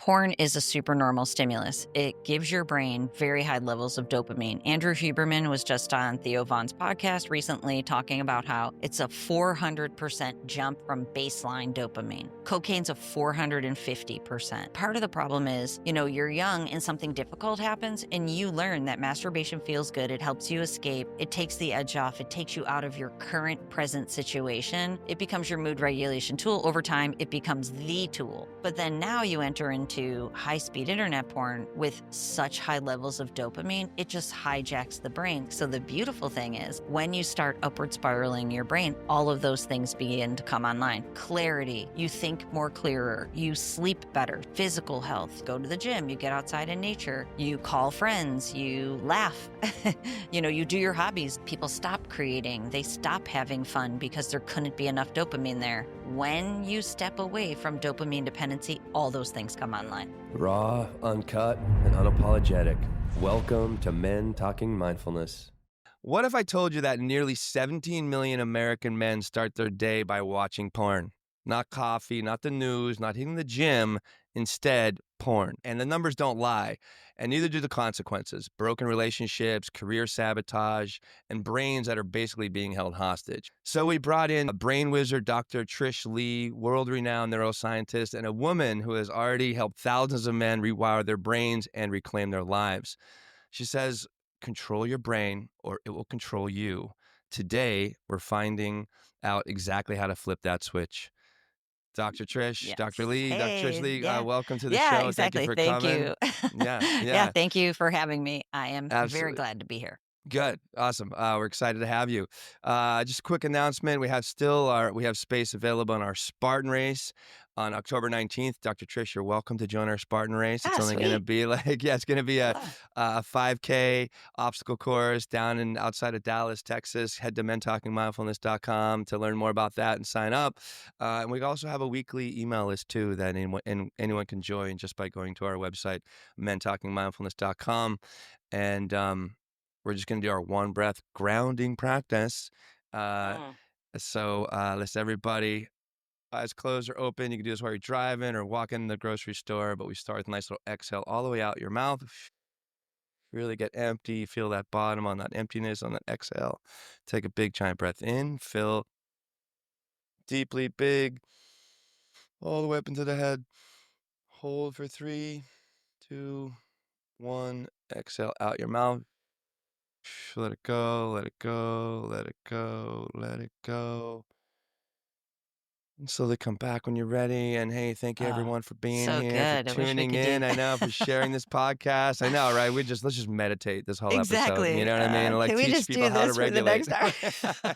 Porn is a supernormal stimulus. It gives your brain very high levels of dopamine. Andrew Huberman was just on Theo Vaughn's podcast recently talking about how it's a 400% jump from baseline dopamine. Cocaine's a 450%. Part of the problem is, you're young and something difficult happens and you learn that masturbation feels good. It helps you escape. It takes the edge off. It takes you out of your current present situation. It becomes your mood regulation tool. Over time, it becomes the tool. But then now you enter into high-speed internet porn with such high levels of dopamine, it just hijacks the brain. So the beautiful thing is, when you start upward spiraling your brain, all of those things begin to come online. Clarity, you think more clearer, you sleep better, physical health, go to the gym, you get outside in nature, you call friends, you laugh, you do your hobbies. People stop creating, they stop having fun because there couldn't be enough dopamine there. When you step away from dopamine dependency, all those things come online. Raw, uncut, and unapologetic. Welcome to Men Talking Mindfulness. What if I told you that nearly 17 million American men start their day by watching porn? Not coffee, not the news, not hitting the gym, instead, porn. And the numbers don't lie, and neither do the consequences. Broken relationships, career sabotage, and brains that are basically being held hostage. So we brought in a brain wizard, Dr. Trish Leigh, world-renowned neuroscientist, and a woman who has already helped thousands of men rewire their brains and reclaim their lives. She says, control your brain or it will control you. Today, we're finding out exactly how to flip that switch. Dr. Trish, Yes. Dr. Leigh, Dr. Trish Leigh, Yeah. welcome to the Yeah, show. exactly. Thank you for coming. Yeah, thank you for having me. I am very Absolutely. glad to be here. Good. Awesome. We're excited to have you. Just a quick announcement. We have space available in our Spartan race on October 19th. Dr. Trish, you're welcome to join our Spartan race. It's only going to be it's going to be a 5K obstacle course down outside of Dallas, Texas. Head to mentalkingmindfulness.com to learn more about that and sign up. And we also have a weekly email list too that anyone can join just by going to our website, mentalkingmindfulness.com. And, we're just going to do our one breath grounding practice. So let's everybody, eyes closed or open. You can do this while you're driving or walking in the grocery store, but we start with a nice little exhale all the way out your mouth. Really get empty. Feel that bottom on that emptiness on that exhale. Take a big giant breath in. Fill deeply big all the way up into the head. Hold for 3, 2, 1. Exhale out your mouth. Let it go, let it go, let it go, let it go. And slowly come back when you're ready. And hey, thank you everyone for being so here, good. for tuning in. I know, for sharing this podcast. I know, right? Let's just meditate this whole Exactly. episode. You know what I mean? Like Can we teach just people do how to this for the regulate. next hour?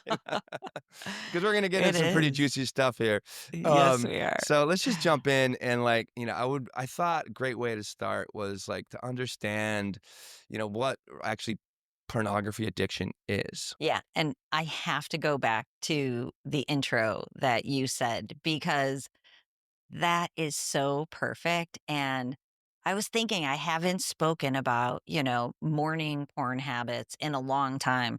Because we're gonna get into some pretty juicy stuff here. Yes, we are. So let's just jump in and I thought a great way to start was to understand, what actually pornography addiction is. Yeah. And I have to go back to the intro that you said because that is so perfect. And I was thinking I haven't spoken about, morning porn habits in a long time.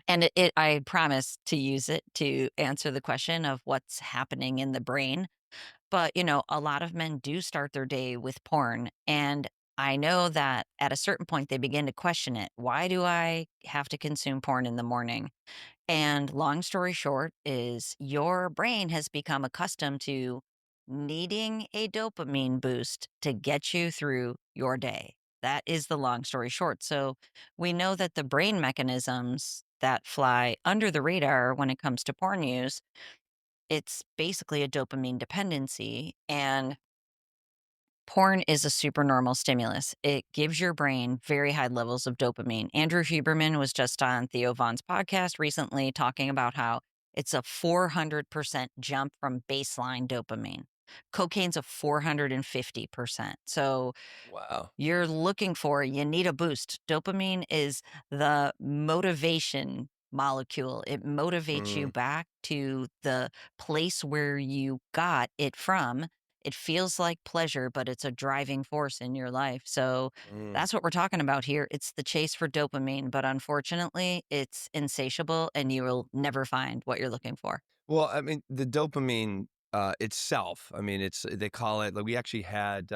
And I promise to use it to answer the question of what's happening in the brain. But, a lot of men do start their day with porn. And I know that at a certain point, they begin to question it. Why do I have to consume porn in the morning? And long story short is your brain has become accustomed to needing a dopamine boost to get you through your day. That is the long story short. So we know that the brain mechanisms that fly under the radar when it comes to porn use, it's basically a dopamine dependency. And porn is a supernormal stimulus. It gives your brain very high levels of dopamine. Andrew Huberman was just on Theo Vaughn's podcast recently talking about how it's a 400% jump from baseline dopamine. Cocaine's a 450%. So Wow. you need a boost. Dopamine is the motivation molecule. It motivates you back to the place where you got it from. It feels like pleasure, but it's a driving force in your life. So that's what we're talking about here. It's the chase for dopamine, but unfortunately, it's insatiable and you will never find what you're looking for. Well, I mean, the dopamine itself. I mean, it's they call it like we actually had.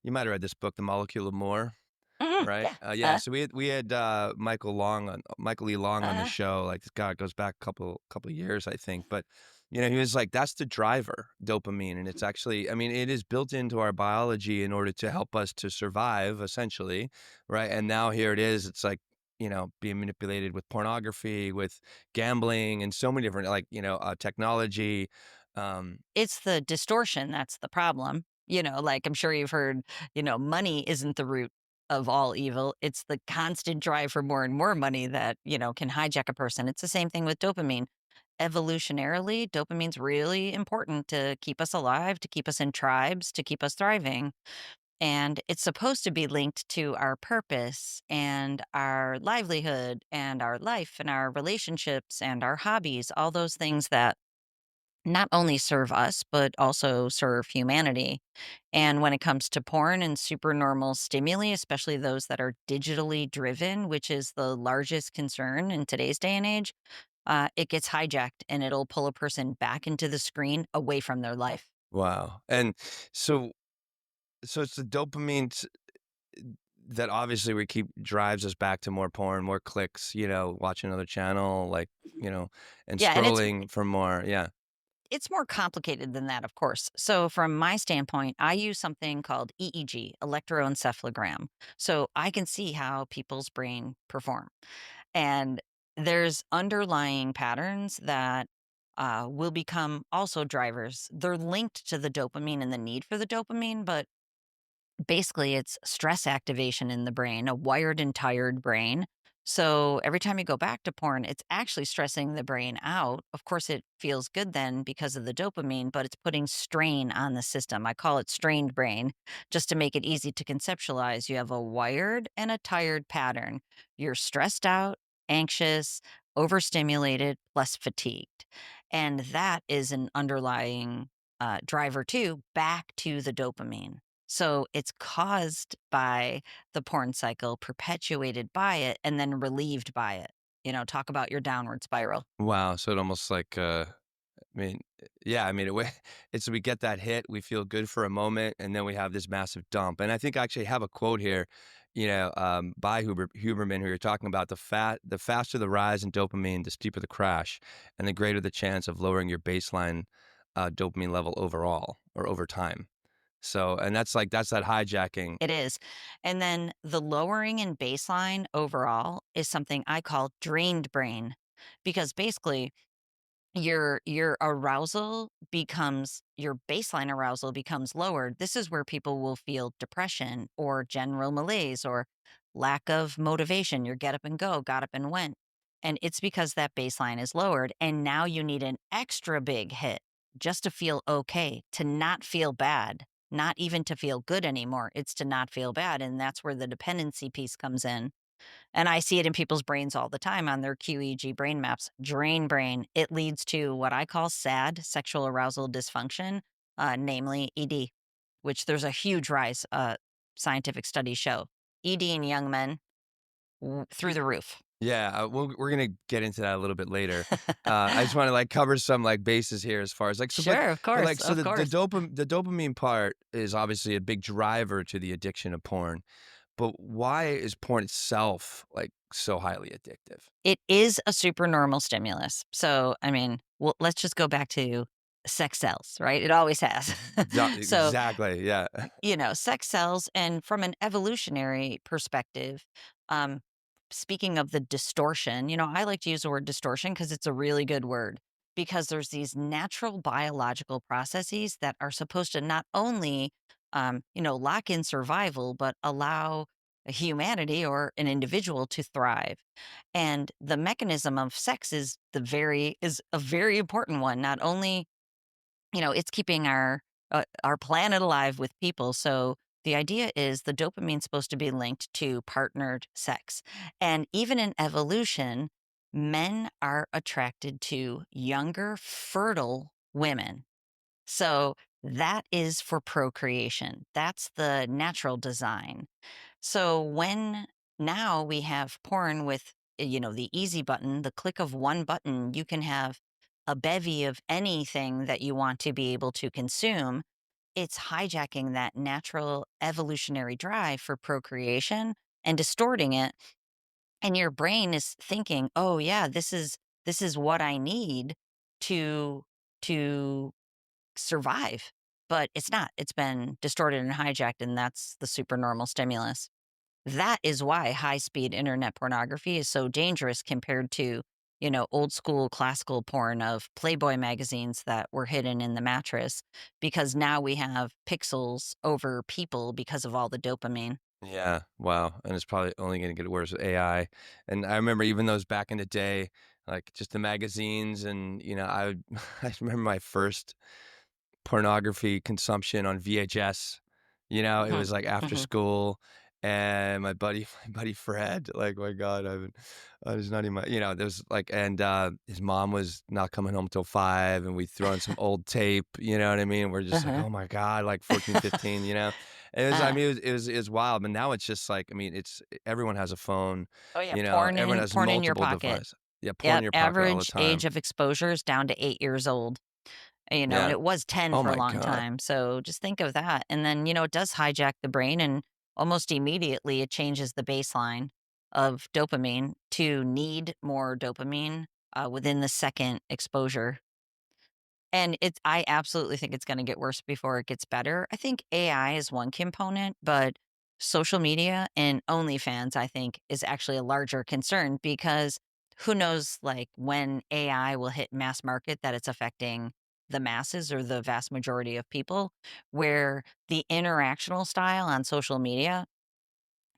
You might have read this book, The Molecule of More. Mhm, Right? yeah. Yeah, so we had Michael Lee Long on the Uh, show, like, God, it goes back a couple of years, I think, but, he was like, "That's the driver, dopamine," and it's actually I mean, it is built into our biology in order to help us to survive, essentially, right? And now here it is, it's like, being manipulated with pornography, with gambling, and so many different, like, technology, um it's the distortion that's the problem. Like I'm sure you've heard, money isn't the root of all evil. It's the constant drive for more and more money that, can hijack a person. It's the same thing with dopamine. Evolutionarily, dopamine's really important to keep us alive, to keep us in tribes, to keep us thriving. And it's supposed to be linked to our purpose and our livelihood and our life and our relationships and our hobbies, all those things that not only serve us, but also serve humanity. And when it comes to porn and supernormal stimuli, especially those that are digitally driven, which is the largest concern in today's day and age, it gets hijacked and it'll pull a person back into the screen away from their life. Wow, and so it's the dopamine that obviously we keep drives us back to more porn, more clicks, watch another channel, like, and Yeah, and scrolling for more. Yeah. it's more complicated than that, of course. So, from my standpoint, I use something called EEG, electroencephalogram. So, I can see how people's brain perform. And there's underlying patterns that will become also drivers. They're linked to the dopamine and the need for the dopamine, but basically it's stress activation in the brain, a wired and tired brain. So every time you go back to porn, it's actually stressing the brain out. Of course, it feels good then because of the dopamine, but it's putting strain on the system. I call it strained brain just to make it easy to conceptualize. You have a wired and a tired pattern. You're stressed out, anxious, overstimulated, plus fatigued. And that is an underlying driver too, back to the dopamine. So it's caused by the porn cycle, perpetuated by it, and then relieved by it. Talk about your downward spiral. Wow. So it almost like, I mean, yeah, I mean, it's we get that hit, we feel good for a moment, and then we have this massive dump. And I think I actually have a quote here, by Huberman, who you're talking about. The faster the rise in dopamine, the steeper the crash, and the greater the chance of lowering your baseline dopamine level overall or over time. So, and that's that hijacking. It is. And then the lowering in baseline overall is something I call drained brain because basically your arousal becomes your baseline arousal becomes lowered. This is where people will feel depression or general malaise or lack of motivation. Your get up and go, got up and went. And it's because that baseline is lowered. And now you need an extra big hit just to feel okay, to not feel bad, not even to feel good anymore. It's to not feel bad. And that's where the dependency piece comes in, and I see it in people's brains all the time on their QEEG brain maps. Drain brain, it leads to what I call SAD, sexual arousal dysfunction, namely ED, which there's a huge rise, scientific studies show. ED in young men through the roof. Yeah, we're gonna get into that a little bit later. I just want to like cover some like bases here as far as like so, Sure, of but course, like so of course. the dopamine part is obviously a big driver to the addiction of porn. But why is porn itself like so highly addictive? It is a supernormal stimulus. So, I mean, well, let's just go back to sex cells, right? It always has. So, Exactly. Yeah. sex cells, and from an evolutionary perspective, um, speaking of the distortion, I like to use the word distortion because it's a really good word because there's these natural biological processes that are supposed to not only, lock in survival, but allow humanity or an individual to thrive. And the mechanism of sex is a very important one. Not only it's keeping our planet alive with people. So the idea is the dopamine's supposed to be linked to partnered sex. And even in evolution, men are attracted to younger, fertile women. So that is for procreation. That's the natural design. So when now we have porn with, the easy button, the click of one button, you can have a bevy of anything that you want to be able to consume, it's hijacking that natural evolutionary drive for procreation and distorting it. And your brain is thinking, "Oh yeah, this is what I need to to survive." But it's not. It's been distorted and hijacked, and that's the supernormal stimulus. That is why high-speed internet pornography is so dangerous compared to, old school classical porn of Playboy magazines that were hidden in the mattress, because now we have pixels over people because of all the dopamine. Yeah, wow, and it's probably only gonna get worse with AI, and I remember even those back in the day, like, just the magazines and, I would I remember my first pornography consumption on VHS. It Mhm, was, like, after mhm. school, and my buddy my buddy Fred, like, my god, I was not even there's, like and, his mom was not coming home till 5, and we throw on some old tape, you know what I mean? We're just like, Uh-huh. "Oh my god," like 14, 15, you know? And it was I Uh, mean, it was wild, but now it's just like, I mean, it's everyone has a phone, oh, yeah, porn everyone in has porn in your multiple pocket. devices. Yeah, porn in Yep, your pocket all the average age time. of exposure is down to 8 years old. And Yeah. it was 10 Oh for a my long god. time, so just think of that, and then, it does hijack the brain, and almost immediately it changes the baseline of dopamine to need more dopamine, within the second exposure. And I absolutely think it's gonna get worse before it gets better. I think AI is one component, but social media and OnlyFans, I think, is actually a larger concern because who knows, like, when AI will hit mass market that it's affecting the masses or the vast majority of people, where the interactional style on social media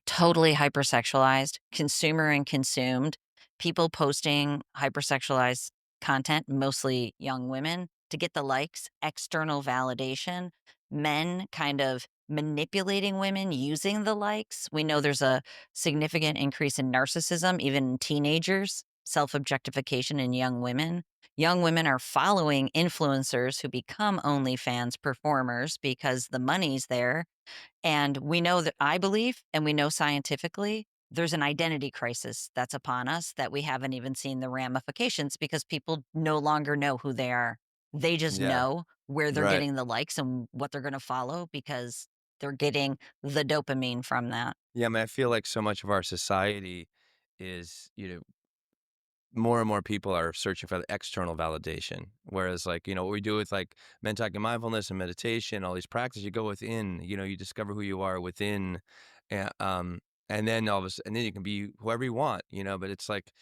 totally hypersexualized, consumer and consumed, people posting hypersexualized content, mostly young women, to get the likes, external validation, men kind of manipulating women using the likes. We know there's a significant increase in narcissism, even in teenagers, self objectification in young women. Young women are following influencers who become OnlyFans performers because the money's there, and we know that I believe, and we know scientifically, there's an identity crisis that's upon us that we haven't even seen the ramifications because people no longer know who they are. They just Yeah. know where they're Right. getting the likes and what they're going to follow because they're getting the dopamine from that. Yeah, I mean, I feel like so much of our society is, more and more people are searching for the external validation. Whereas, like, what we do with like mental mindfulness and meditation, all these practices, you go within, you discover who you are within, and then and then you can be whoever you want, But it's like,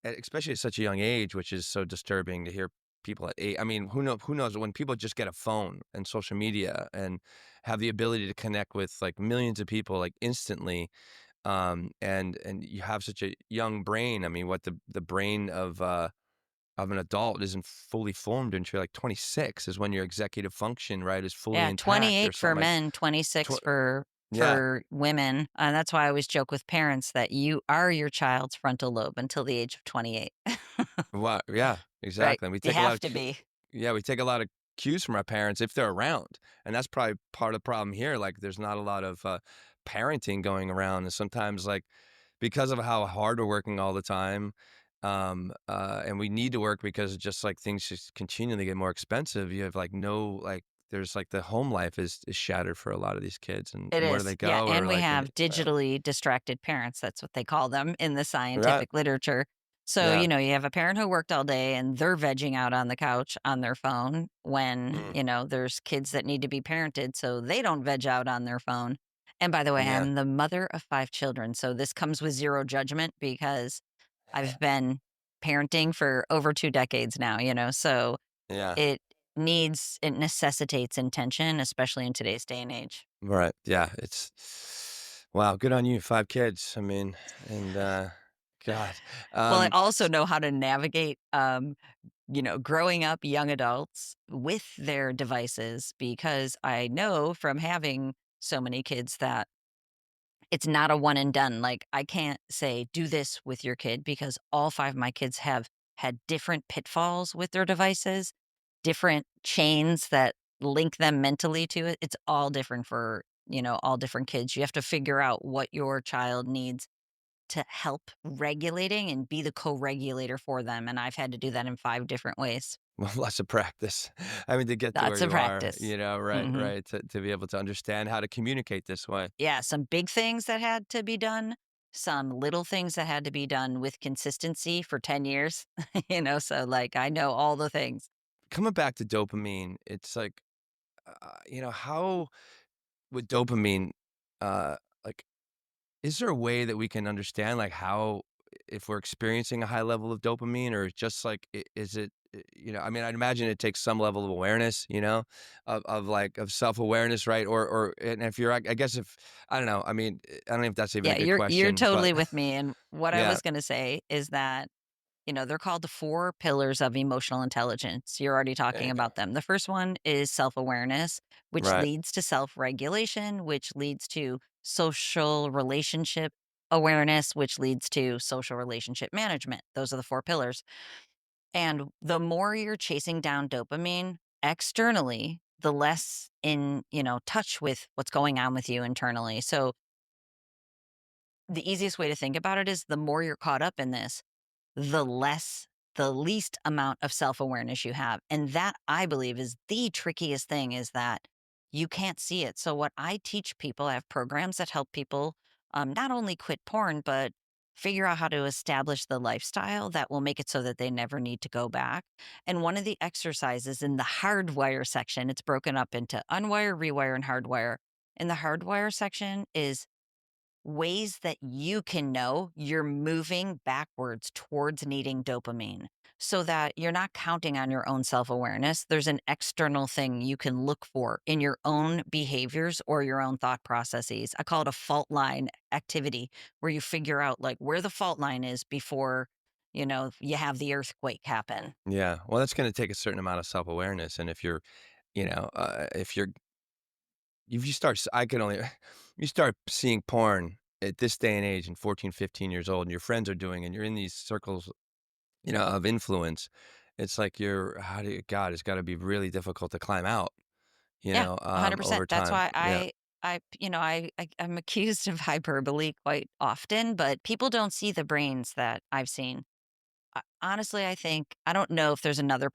especially at such a young age, which is so disturbing to hear people at eight. I mean, who knows when people just get a phone and social media and have the ability to connect with like millions of people like instantly, and you have such a young brain. I mean, what the brain of an adult isn't fully formed until you're like 26 is when your executive function, right, is fully Yeah, intact or 28 for something like men, 26 tw- yeah. for women. And that's why I always joke with parents that you are your child's frontal lobe until the age of 28. Wow, yeah, Right? exactly. And we You take a lot have of to be. yeah, we take a lot of cues from our parents if they're around, and that's probably part of the problem here. Like, there's not a lot of parenting going around, and sometimes like because of how hard we're working all the time, and we need to work because just like things just continually get more expensive. You have like no like there's like the home life is shattered for a lot of these kids, and It where do is, they yeah, go or and we like have digitally distracted parents, that's what they call them in the yeah, scientific literature. So, yeah, you have a parent who worked all day and they're vegging out on the couch on their phone when, mm, there's kids that need to be parented so they don't veg out on their phone. And by the way, yeah, I'm the mother of 5 children, so this comes with 0 judgment because I've been parenting for over 2 decades now, so yeah. it necessitates intention, especially in today's day and age. Right. Yeah. It's wow. Good on you. 5 kids. I mean, and God. Well, I Um. also know how to navigate, growing up young adults with their devices because I know from having so many kids that it's not a one and done. Like, I can't say, do this with your kid because all 5 of my kids have had different pitfalls with their devices, different chains that link them mentally to it. It's all different for, all different kids. You have to figure out what your child needs to help regulating and be the co-regulator for them, and I've had to do that in 5 different ways. Well, lots of practice. I mean, to get to where Lots of you are, practice. right, Mhm. right, to be able to understand how to communicate this way. Yeah, some big things that had to be done, some little things that had to be done with consistency for 10 years, so, like, I know all the things. Coming back to dopamine, it's like, how with dopamine, uh, like, is there a way that we can understand, like, how if we're experiencing a high level of dopamine or just like, is it, I mean, I'd imagine it takes some level of awareness, of self-awareness, right? Or and if you're, I guess if, I don't know, I mean, I don't know if that's even a Yeah, good you're question, but totally with me, and what I yeah, was gonna say is that, they're called the 4 pillars of emotional intelligence. You're already there talking you go. about them. The first one is self-awareness, which Right. leads to self-regulation, which leads to social relationship awareness, which leads to social relationship management. Those are the 4 pillars. And the more you're chasing down dopamine externally, the less touch with what's going on with you internally. So the easiest way to think about it is the more you're caught up in this, the least amount of self-awareness you have. And that I believe is the trickiest thing is that you can't see it. So what I teach people, I have programs that help people not only quit porn, but figure out how to establish the lifestyle that will make it so that they never need to go back. And one of the exercises in the hardwire section, it's broken up into unwire, rewire, and hardwire. In the hardwire section is ways that you can know you're moving backwards towards needing dopamine so that you're not counting on your own self awareness. There's an external thing you can look for in your own behaviors or your own thought processes. I call it a fault line activity where you figure out like where the fault line is before, you have the earthquake happen. Yeah. Well, that's going to take a certain amount of self-awareness. And if you're, if you're if you start s I could only you start seeing porn at this day and age and 14, 15 years old, and your friends are doing, and you're in these circles, of influence, it's like you're how do you God, it's gotta be really difficult to climb out, Yeah, over 100%. That's time. why Yeah. I'm accused of hyperbole quite often, but people don't see the brains that I've seen. Honestly, I don't know if there's another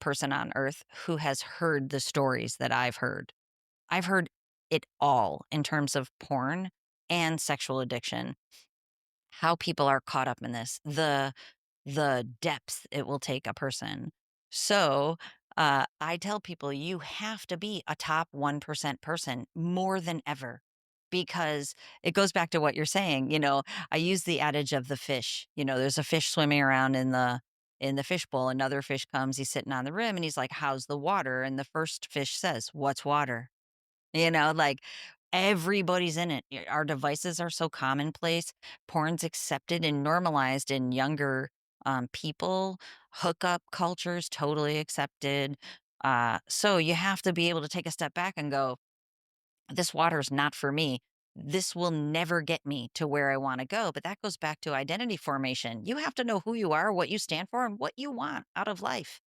person on earth who has heard the stories that I've heard. I've heard it all in terms of porn and sexual addiction, how people are caught up in this, the depth it will take a person. So, I tell people you have to be a top 1% person more than ever because it goes back to what you're saying. I use the adage of the fish. There's a fish swimming around in the fish bowl. Another fish comes, he's sitting on the rim and he's like, "How's the water?" And the first fish says, "What's water?" Like everybody's in it. Our devices are so commonplace. Porn's accepted and normalized in younger people. Hookup culture's totally accepted. So you have to be able to take a step back and go, this water is not for me. This will never get me to where I want to go. But that goes back to identity formation. You have to know who you are, what you stand for, and what you want out of life.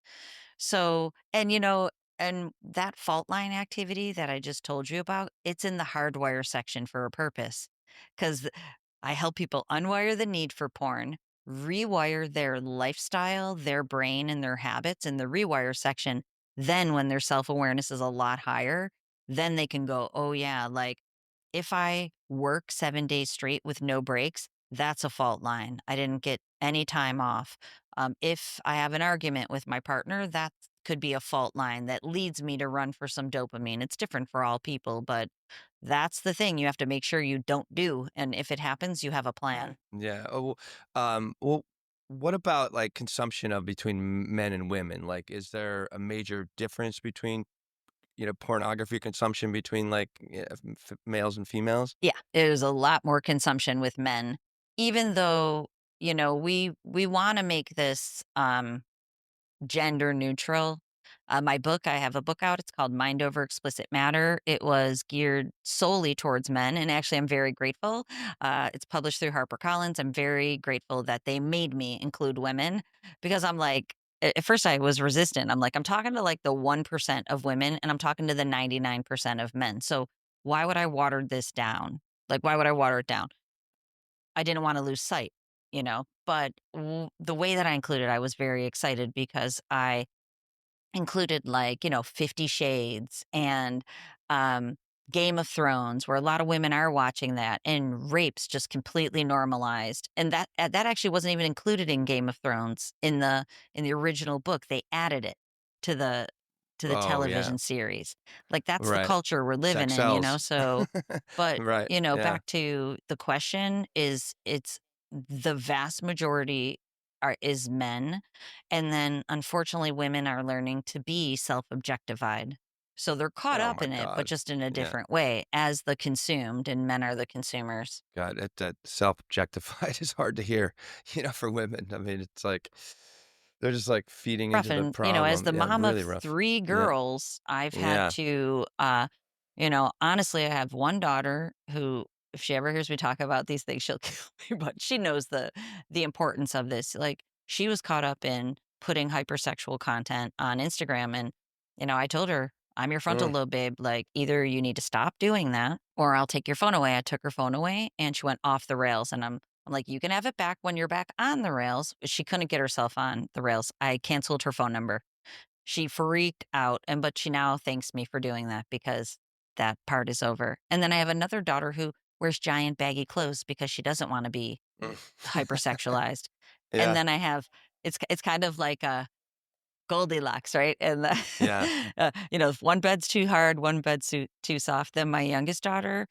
So, and that fault line activity that I just told you about, it's in the hardwire section for a purpose. Because I help people unwire the need for porn, rewire their lifestyle, their brain, and their habits in the rewire section. Then, when their self awareness is a lot higher, then they can go, oh, yeah, like if I work 7 days straight with no breaks, that's a fault line. I didn't get any time off. If I have an argument with my partner, that could be a fault line that leads me to run for some dopamine. It's different for all people, but that's the thing you have to make sure you don't do. And if it happens, you have a plan. Yeah. Oh, well, what about, like, consumption of between men and women? Like, is there a major difference between, pornography consumption between, like, males and females? Yeah, there's a lot more consumption with men, even though, we want to make this gender neutral. I have a book out. It's called Mind Over Explicit Matter. It was geared solely towards men. And actually, I'm very grateful. It's published through HarperCollins. I'm very grateful that they made me include women because I'm like, at first I was resistant. I'm like, I'm talking to like the 1% of women and I'm talking to the 99% of men. So why would I water this down? Like, why would I water it down? I didn't want to lose sight, but the way that I included, I was very excited because included like, 50 Shades and um, Game of Thrones, where a lot of women are watching that, and rapes just completely normalized. And that actually wasn't even included in Game of Thrones in the original book. They added it to the Oh, yeah. television series. Like that's the Right. culture we're living Sex in. sells. So but, Right. Yeah. back to the question is it's the vast majority is men, and then unfortunately women are learning to be self-objectified. So they're caught Oh up my in it, but God. just in a Yeah. different way as the consumed and men are the consumers. God, that self-objectified is hard to hear, for women. I mean, it's like they're just like feeding Rough, into the and, as problem. the Yeah, mom of really rough. 3 Yeah. girls, I've had Yeah. to, honestly, I have one daughter who, if she ever hears me talk about these things, she'll kill me, but she knows the importance of this. Like, she was caught up in putting hypersexual content on Instagram, and, I told her, "I'm your frontal Mm. lobe, babe, like, either you need to stop doing that or I'll take your phone away." I took her phone away, and she went off the rails, and I'm like, "You can have it back when you're back on the rails." She couldn't get herself on the rails. I canceled her phone number. She freaked out, but she now thanks me for doing that because that part is over. And then I have another daughter who wears giant baggy clothes because she doesn't wanna be Mm. hypersexualized. And Yeah. then I have it's kind of like a Goldilocks, right? And Yeah. if one bed's too hard, one bed's too soft. Then my youngest daughter,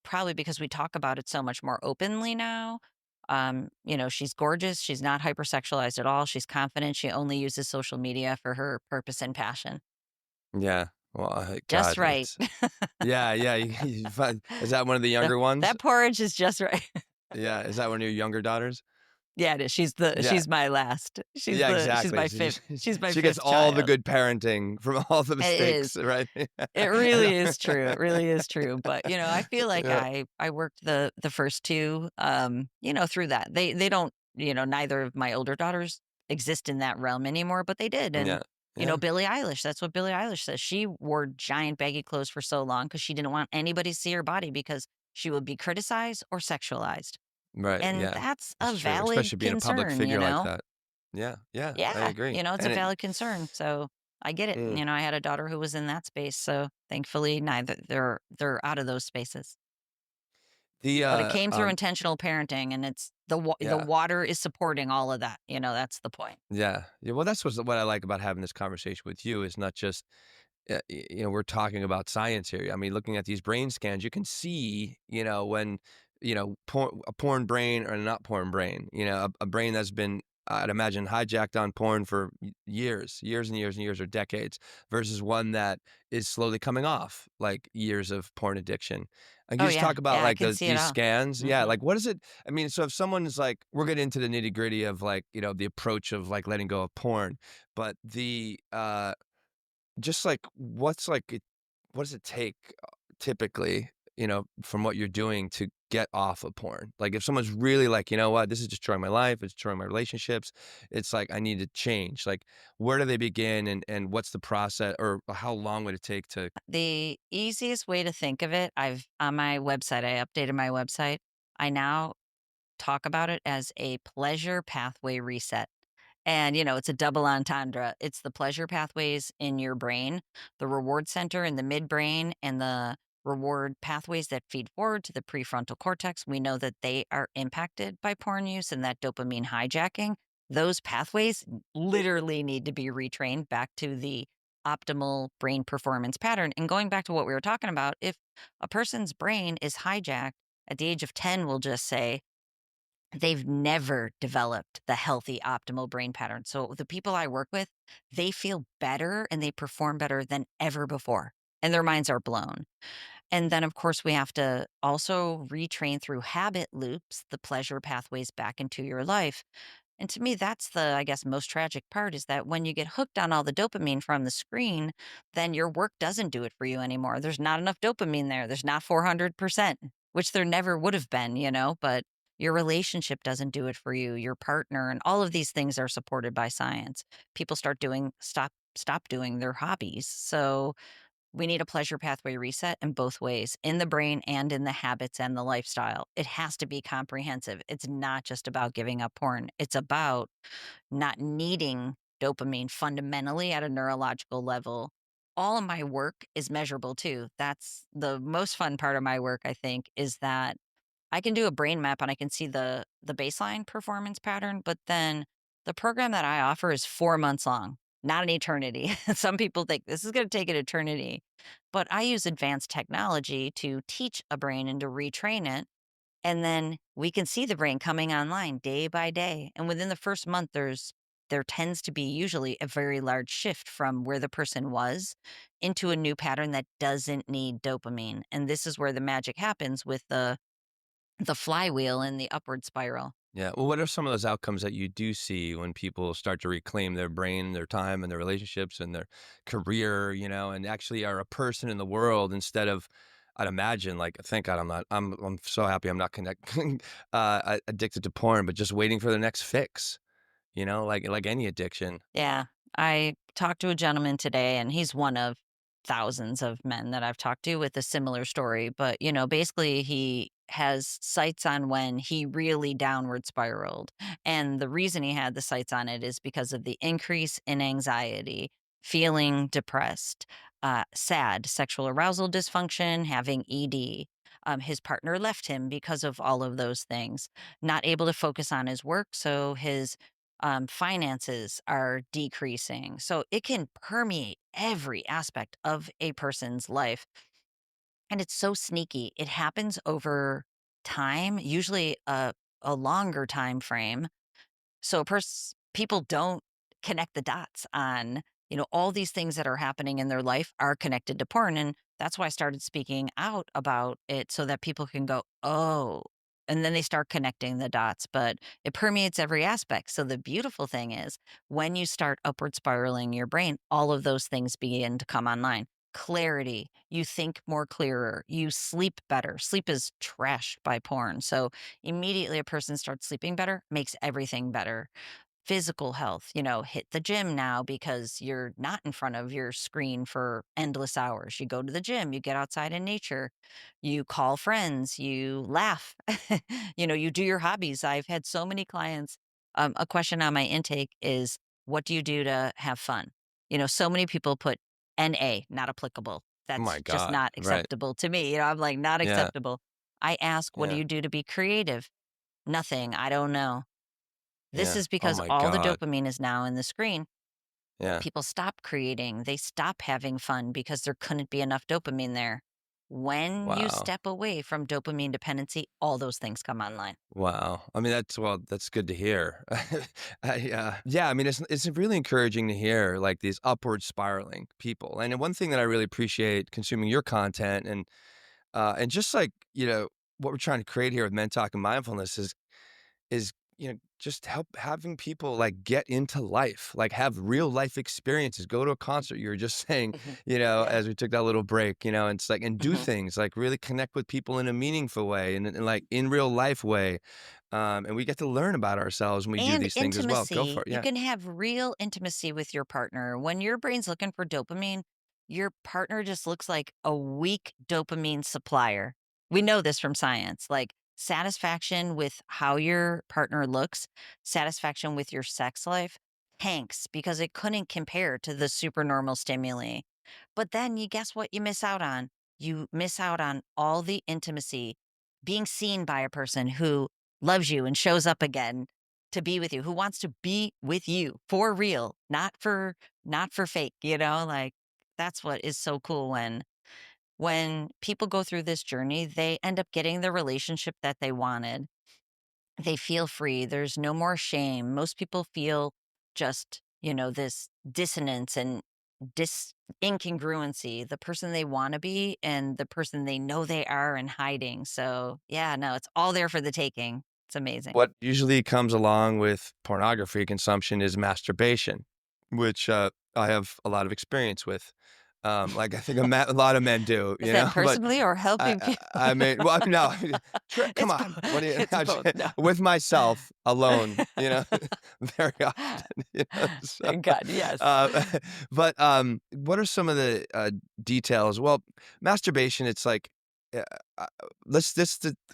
probably because we talk about it so much more openly now, she's gorgeous. She's not hypersexualized at all. She's confident. She only uses social media for her purpose and passion. Yeah. Well, Just God, right. it's yeah, yeah. You find, is that one of the That younger ones? that porridge is just right. Yeah. Is that one of your younger daughters? Yeah, it is. Yeah. She's my last. Yeah, exactly. She's my She gets 5th all the child. good parenting from all the It mistakes, is. right? It And really is true, it really is true, but, I feel like yeah, I worked the first 2, through that. They don't, neither of my older daughters exist in that realm anymore, but they did, and, yeah, yeah. Billie Eilish, that's what Billie Eilish says. She wore giant baggy clothes for so long because she didn't want anybody to see her body because she would be criticized or sexualized, Right, and yeah. that's a That's true, valid especially being a public concern, figure like that. Yeah, yeah, I Yeah, agree. it's a And it valid concern, so I get it. mm, I had a daughter who was in that space, so thankfully neither they're out of those spaces. the, But it came through intentional parenting, and it's the yeah. water is supporting all of that, that's the point. Yeah. Yeah, well, that's what I like about having this conversation with you is not just, we're talking about science here. I mean, looking at these brain scans, you can see, when, a porn brain or a not porn brain, a brain that's been, I'd imagine, hijacked on porn for years and years and years or decades versus one that is slowly coming off like years of porn addiction. And you Oh, just yeah, talk about yeah, I like can see it these all. scans. Yeah. Mhm. Like, what is it? I mean, so if someone's like, we're getting into the nitty gritty of like, the approach of like letting go of porn, but just like, what does it take, typically, from what you're doing to get off of porn? Like, if someone's really like, "You know what? This is destroying my life, it's destroying my relationships. It's like, I need to change." Like, where do they begin and what's the process or how long would it take to The easiest way to think of it, I've on my website, I updated my website. I now talk about it as a pleasure pathway reset. And, it's a double entendre. It's the pleasure pathways in your brain, the reward center in the midbrain, and the reward pathways that feed forward to the prefrontal cortex. We know that they are impacted by porn use and that dopamine hijacking. Those pathways literally need to be retrained back to the optimal brain performance pattern. And going back to what we were talking about, if a person's brain is hijacked at the age of 10, we'll just say, they've never developed the healthy, optimal brain pattern. So the people I work with, they feel better and they perform better than ever before, and their minds are blown. And then, of course, we have to also retrain through habit loops the pleasure pathways back into your life. And to me, that's the, I guess, most tragic part is that when you get hooked on all the dopamine from the screen, then your work doesn't do it for you anymore. There's not enough dopamine there. There's not 400%, which there never would have been, but your relationship doesn't do it for you, your partner, and all of these things are supported by science. People stop doing their hobbies. So we need a pleasure pathway reset in both ways, in the brain and in the habits and the lifestyle. It has to be comprehensive. It's not just about giving up porn. It's about not needing dopamine fundamentally at a neurological level. All of my work is measurable too. That's the most fun part of my work, I think, is that I can do a brain map and I can see the baseline performance pattern, but then the program that I offer is 4 months long, not an eternity. Some people think this is going to take an eternity, but I use advanced technology to teach a brain and to retrain it, and then we can see the brain coming online day by day. And within the first month, there tends to be usually a very large shift from where the person was into a new pattern that doesn't need dopamine. And this is where the magic happens with the flywheel and the upward spiral. Yeah. Well, what are some of those outcomes that you do see when people start to reclaim their brain, their time, and their relationships and their career, and actually are a person in the world instead of, I'd imagine, like, thank God I'm not, I'm so happy I'm not addicted to porn, but just waiting for the next fix, like any addiction. Yeah. I talked to a gentleman today, and he's one of thousands of men that I've talked to with a similar story. But, basically, he has sights on when he really downward spiraled. And the reason he had the sights on it is because of the increase in anxiety, feeling depressed, sad, sexual arousal dysfunction, having ED. His partner left him because of all of those things, not able to focus on his work. So his finances are decreasing. So it can permeate every aspect of a person's life. And it's so sneaky. It happens over time, usually a longer time frame. So people don't connect the dots on, all these things that are happening in their life are connected to porn. And that's why I started speaking out about it so that people can go, oh, and then they start connecting the dots, but it permeates every aspect. So the beautiful thing is when you start upward spiraling your brain, all of those things begin to come online. Clarity, you think more clearer, you sleep better. Sleep is trashed by porn. So immediately a person starts sleeping better, makes everything better. Physical health, hit the gym now because you're not in front of your screen for endless hours. You go to the gym, you get outside in nature, you call friends, you laugh, you do your hobbies. I've had so many clients. A question on my intake is, what do you do to have fun? So many people put NA, not applicable. Oh my That's just God. not Right. acceptable to me. I'm like, not Yeah. acceptable. I ask, what do Yeah. you do to be creative? Nothing. I don't know. This Yeah. is Oh because my all the God. dopamine is now in the screen. Yeah. People stop creating, they stop having fun because there couldn't be enough dopamine there. When you Wow. step away from dopamine dependency, all those things come online. Wow. I mean, that's good to hear. Yeah, I mean, it's really encouraging to hear like these upward spiraling people. And one thing that I really appreciate consuming your content and just like, what we're trying to create here with Men Talk and Mindfulness is just help having people like get into life, like have real life experiences, go to a concert, you were just saying, Mhm. Yeah. as we took that little break, and it's like, and do Mhm. things like really connect with people in a meaningful way and like in real life way, and we get to learn about ourselves when we do And these things as well. Go for intimacy, it. you Yeah. can have real intimacy with your partner. When your brain's looking for dopamine, your partner just looks like a weak dopamine supplier. We know this from science. Like satisfaction with how your partner looks, satisfaction with your sex life tanks because it couldn't compare to the supernormal stimuli. But then you guess what you miss out on? You miss out on all the intimacy, being seen by a person who loves you and shows up again to be with you, who wants to be with you for real, not for fake, like that's what is so cool when people go through this journey, they end up getting the relationship that they wanted. They feel free. There's no more shame. Most people feel just, this dissonance and dis incongruency, the person they want to be and the person they know they are and hiding. So, yeah, no, it's all there for the taking. It's amazing. What usually comes along with pornography consumption is masturbation, which I have a lot of experience with. Like I think a lot of men do, Is that but personally or I, helping I people? I mean, well, no, come It's on, both. what do you? It's both. No. With myself alone, very often, so, Thank God. Yes. uh, but what are some of the details? Well, masturbation, it's like, uh, uh, let's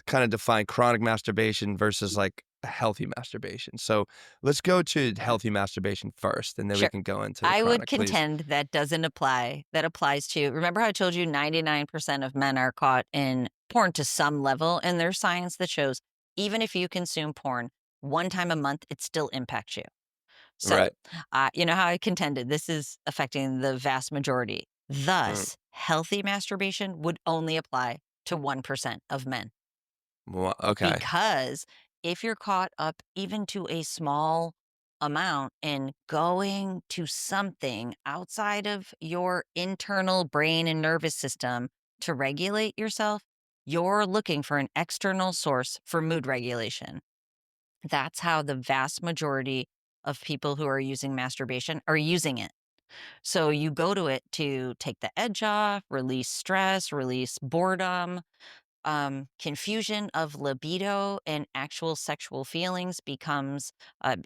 kind of define chronic masturbation versus like a healthy masturbation. So let's go to healthy masturbation first, and then we Sure. can go into the I would chronic, please. contend that doesn't apply. That applies to, remember how I told you 99% of men are caught in porn to some level, and there's science that shows even if you consume porn one time a month, it still impacts you. So, Right. you know how I contended this is affecting the vast majority. Mm. Thus, healthy masturbation would only apply to 1% of men. Okay. Because if you're caught up even to a small amount in going to something outside of your internal brain and nervous system to regulate yourself, you're looking for an external source for mood regulation. That's how the vast majority of people who are using masturbation are using it. So you go to it to take the edge off, release stress, release boredom, confusion of libido and actual sexual feelings becomes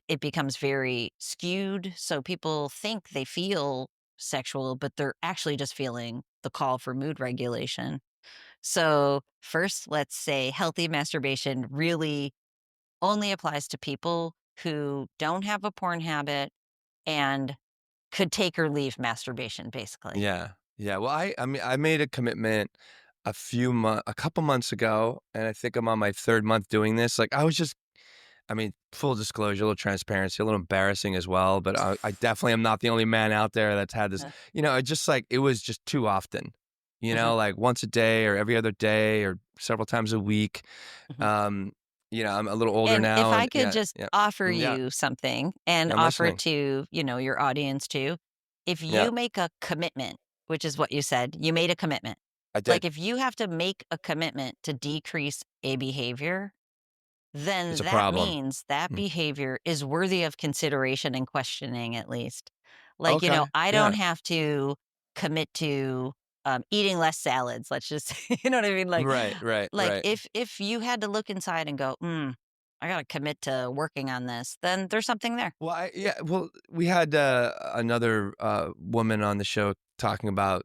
it becomes very skewed. So people think they feel sexual, but they're actually just feeling the call for mood regulation. So first, let's say healthy masturbation really only applies to people who don't have a porn habit and could take or leave masturbation, basically. Yeah. Yeah. Well, I mean, I made a commitment a couple months ago, and I think I'm on my third month doing this. Like, I mean, full disclosure, a little transparency, a little embarrassing as well, but I definitely am not the only man out there that's had this. Uh, It just like it was just too often. mhm, Like once a day or every other day or several times a week. mhm. Um, I'm a little older And if now, I and could yeah, just yeah, offer yeah. you something and I'm offer it listening. to, your audience too. If Yeah, you make a commitment, which is what you said, you made a commitment. I Like did. if you have to make a commitment to decrease a behavior, It's then a that problem. means that Mm. behavior is worthy of consideration and questioning at least. Like, Okay. I don't Yeah. have to commit to eating less salads. Let's just, you know what I mean? Right. Right. Like Right. if you had to look inside and go, I got to commit to working on this, then there's something there. Well, yeah. Well, we had another woman on the show talking about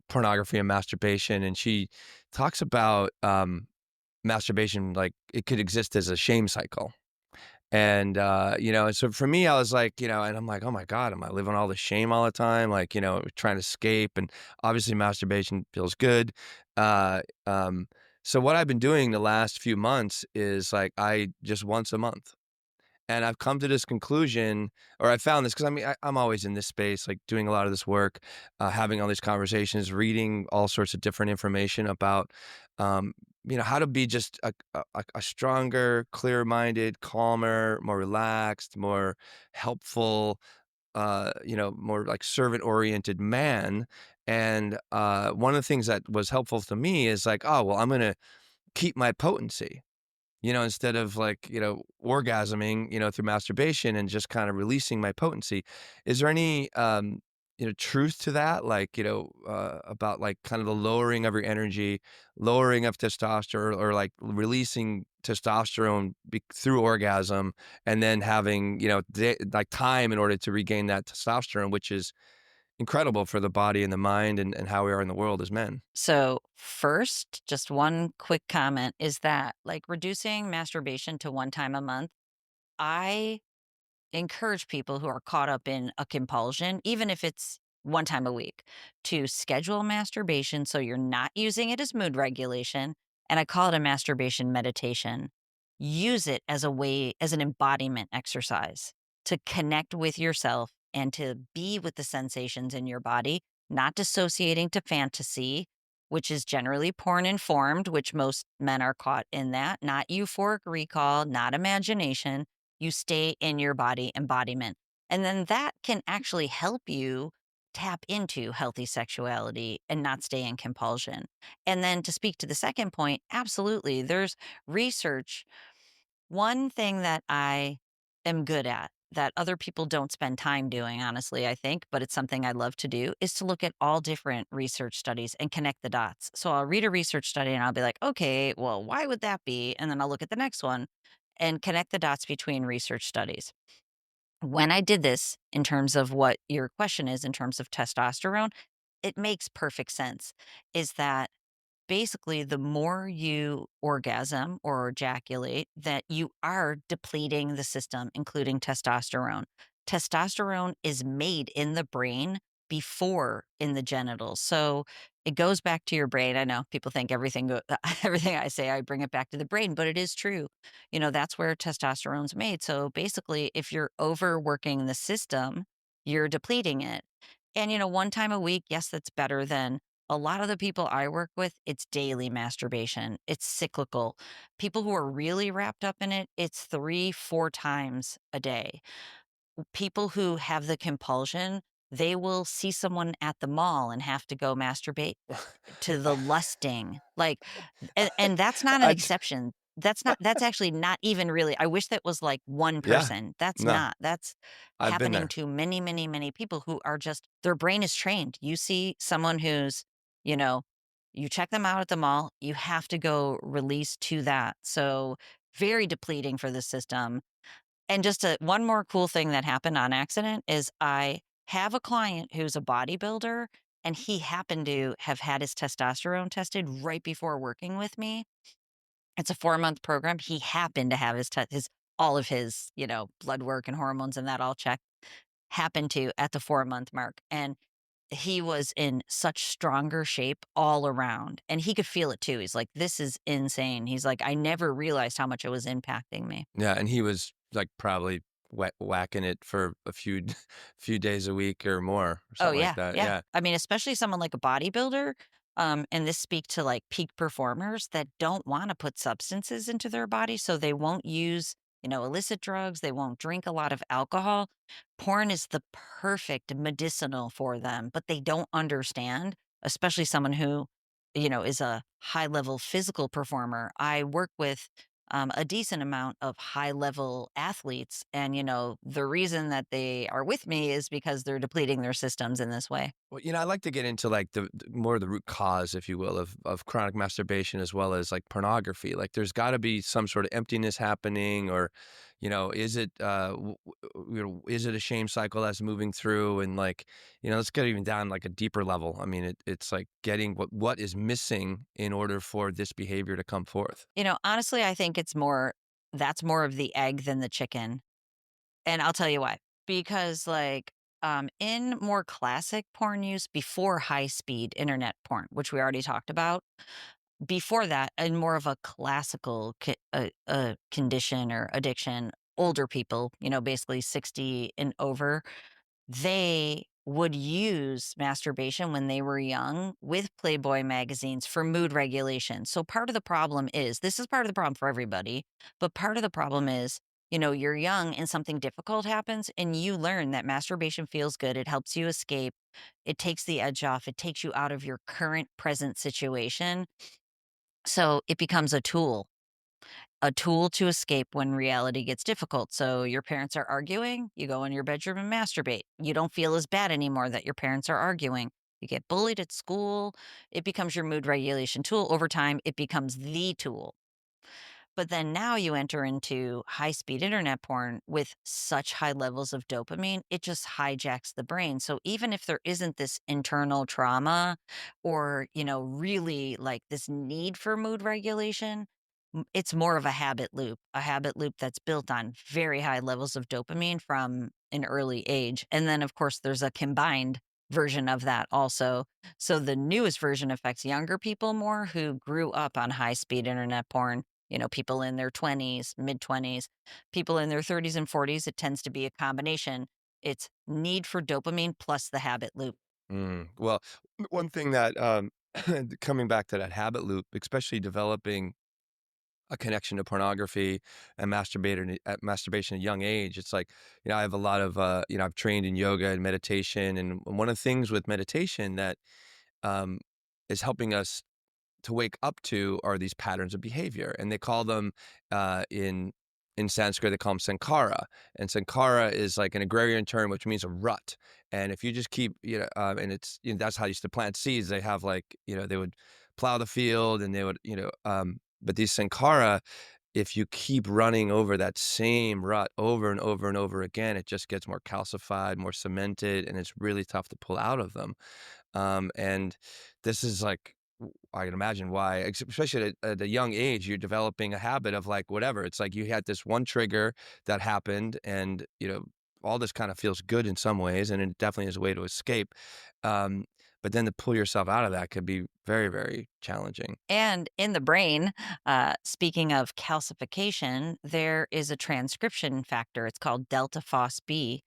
pornography and masturbation, and she talks about masturbation like it could exist as a shame cycle. And so for me, I was like, and I'm like, oh my God, am I living all the shame all the time? Like, trying to escape. And obviously, masturbation feels good. Uh, um, so what I've been doing the last few months is like I just once a month. And I've come to this conclusion, or I found this because I mean, I'm always in this space, like doing a lot of this work, having all these conversations, reading all sorts of different information about, um, how to be just a stronger, clear minded, calmer, more relaxed, more helpful, more like servant oriented man. And one of the things that was helpful to me is like, oh, well, I'm going to keep my potency instead of like, orgasming, through masturbation and just kind of releasing my potency. Is there any, truth to that? Like, about like kind of the lowering of your energy, lowering of testosterone or like releasing testosterone through orgasm and then having, like time in order to regain that testosterone, which is incredible for the body and the mind and how we are in the world as men. So, first, just one quick comment is that like reducing masturbation to one time a month, I encourage people who are caught up in a compulsion, even if it's one time a week, to schedule masturbation so you're not using it as mood regulation. And I call it a masturbation meditation. Use it as a way, as an embodiment exercise to connect with yourself and to be with the sensations in your body, not dissociating to fantasy, which is generally porn informed, which most men are caught in that, not euphoric recall, not imagination. You stay in your body embodiment. And then that can actually help you tap into healthy sexuality and not stay in compulsion. And then to speak to the second point, absolutely, there's research. One thing that I am good at that other people don't spend time doing, honestly, I think, but it's something I love to do is to look at all different research studies and connect the dots. So I'll read a research study and I'll be like, okay, well, why would that be? And then I'll look at the next one and connect the dots between research studies. When I did this in terms of what your question is in terms of testosterone, it makes perfect sense. Is that basically the more you orgasm or ejaculate, that you are depleting the system, including testosterone. Testosterone is made in the brain before in the genitals. So it goes back to your brain. I know people think everything I say, I bring it back to the brain, but it is true. That's where testosterone's made. So basically, if you're overworking the system, you're depleting it. And, one time a week, yes, that's better than a lot of the people I work with. It's daily masturbation, it's cyclical. People who are really wrapped up in it, it's 3, 4 times a day. People who have the compulsion, they will see someone at the mall and have to go masturbate to the lusting, like, and that's not an I j exception. That's actually not even really. I wish that was like one Yeah. person. That's No, not. That's I've been happening there. to many, many, many people who are just their brain is trained. You see someone who's, you know, you check them out at the mall, you have to go release to that. So very depleting for the system. And just one more cool thing that happened on accident is I have a client who's a bodybuilder, and he happened to have had his testosterone tested right before working with me. It's a 4-month program. He happened to have his all of his, blood work and hormones and that all checked, happened to at the 4-month mark. And he was in such stronger shape all around, and he could feel it too. He's like, "This is insane." He's like, "I never realized how much it was impacting me." Yeah, and he was, like, probably whacking it for a few few days a week or more or Oh, something like yeah, that, yeah. yeah. I mean, especially someone like a bodybuilder, and this speak to, like, peak performers that don't wanna put substances into their body, so they won't use, illicit drugs, they won't drink a lot of alcohol. Porn is the perfect medicinal for them, but they don't understand, especially someone who, is a high-level physical performer. I work with, a decent amount of high-level athletes, and, the reason that they are with me is because they're depleting their systems in this way. Well, I'd like to get into like the more of the root cause, if you will, of chronic masturbation as well as like pornography. Like, there's got to be some sort of emptiness happening, or, is it is it a shame cycle that's moving through, and like, let's get even down like a deeper level. I mean, it's like getting what is missing in order for this behavior to come forth. Honestly, I think that's more of the egg than the chicken. And I'll tell you why. Because, like, in more classic porn use before high speed internet porn, which we already talked about, before that, in more of a classical condition or addiction, older people, basically 60 and over, they would use masturbation when they were young with Playboy magazines for mood regulation. So part of the problem is this is part of the problem for everybody, but part of the problem is, you're young and something difficult happens and you learn that masturbation feels good. It helps you escape. It takes the edge off. It takes you out of your current present situation. So it becomes a tool to escape when reality gets difficult. So your parents are arguing, you go in your bedroom and masturbate. You don't feel as bad anymore that your parents are arguing. You get bullied at school, it becomes your mood regulation tool. Over time, it becomes the tool. But then now you enter into high speed internet porn with such high levels of dopamine, it just hijacks the brain. So even if there isn't this internal trauma or, really like this need for mood regulation, it's more of a habit loop that's built on very high levels of dopamine from an early age. And then, of course, there's a combined version of that also. So the newest version affects younger people more who grew up on high speed internet porn, people in their 20s, mid 20s, people in their 30s and 40s. It tends to be a combination. It's need for dopamine plus the habit loop. Well, one thing that coming back to that habit loop, especially developing a connection to pornography and masturbation at a young age. It's like, I have a lot of, I've trained in yoga and meditation. And one of the things with meditation that um, is helping us to wake up to are these patterns of behavior. And they call them in Sanskrit, they call them sankara. And sankara is like an agrarian term, which means a rut. And if you just keep, and it's, that's how I used to plant seeds. They have like, they would plow the field and they would, but these sankara, if you keep running over that same rut over and over and over again, it just gets more calcified, more cemented, and it's really tough to pull out of them. And this is like I can imagine why, especially at a young age, you're developing a habit of like whatever. It's like you had this one trigger that happened, and all this kind of feels good in some ways, and it definitely is a way to escape. Um, but then to pull yourself out of that could be very, very challenging. And in the brain, speaking of calcification, there is a transcription factor. It's called delta phos B.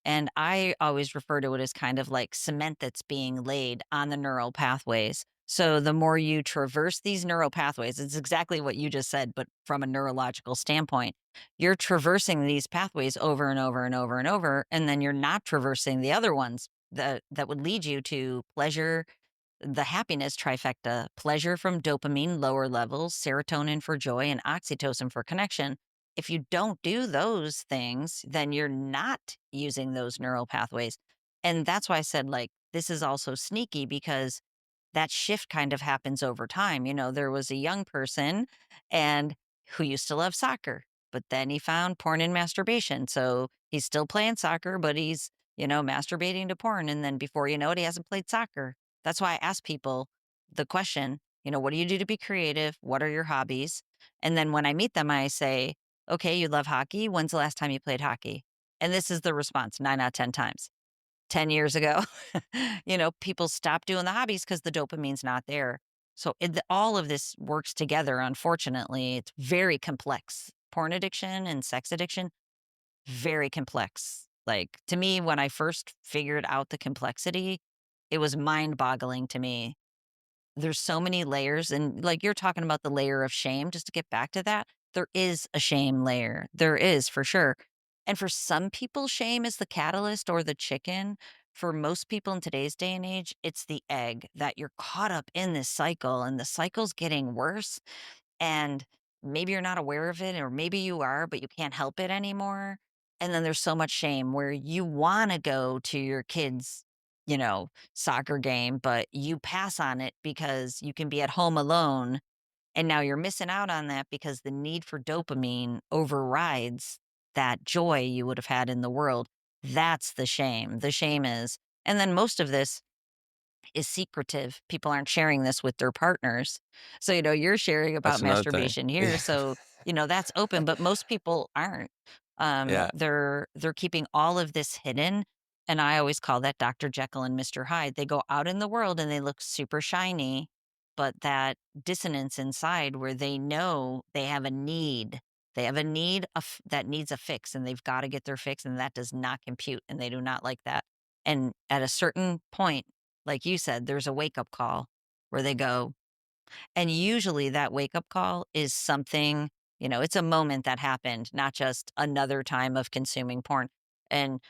And I always refer to it as kind of like cement that's being laid on the neural pathways. So the more you traverse these neural pathways, it's exactly what you just said, but from a neurological standpoint, you're traversing these pathways over and over and over and over, and then you're not traversing the other ones that would lead you to pleasure, the happiness trifecta: pleasure from dopamine, lower levels, serotonin for joy, and oxytocin for connection. If you don't do those things, then you're not using those neural pathways. And that's why I said, like, this is also sneaky because that shift kind of happens over time. There was a young person and who used to love soccer, but then he found porn and masturbation. So he's still playing soccer, but he's, masturbating to porn. And then before you know it, he hasn't played soccer. That's why I ask people the question, what do you do to be creative? What are your hobbies? And then when I meet them, I say, okay, you love hockey. When's the last time you played hockey? And this is the response 9 out of 10 times. 10 years ago, people stop doing the hobbies because the dopamine's not there. So all of this works together. Unfortunately, it's very complex. Porn addiction and sex addiction, very complex. Like, to me, when I first figured out the complexity, it was mind boggling to me. There's so many layers, and, like, you're talking about the layer of shame, just to get back to that, there is a shame layer. There is, for sure. And for some people, shame is the catalyst or the chicken. For most people in today's day and age, it's the egg, that you're caught up in this cycle, and the cycle's getting worse, and maybe you're not aware of it, or maybe you are, but you can't help it anymore. And then there's so much shame where you wanna go to your kids', soccer game, but you pass on it because you can be at home alone, and now you're missing out on that because the need for dopamine overrides that joy you would have had in the world. That's the shame. The shame is, and then most of this is secretive. People aren't sharing this with their partners. So, you're sharing about That's another thing. masturbation here. Yeah. So, that's open, but most people aren't. Yeah. They're keeping all of this hidden. And I always call that Dr. Jekyll and Mr. Hyde. They go out in the world and they look super shiny, but that dissonance inside where they know they have a need. They have a need that needs a fix, and they've got to get their fix, and that does not compute, and they do not like that. And at a certain point, like you said, there's a wake up call where they go, and usually that wake up call is something, it's a moment that happened, not just another time of consuming porn. And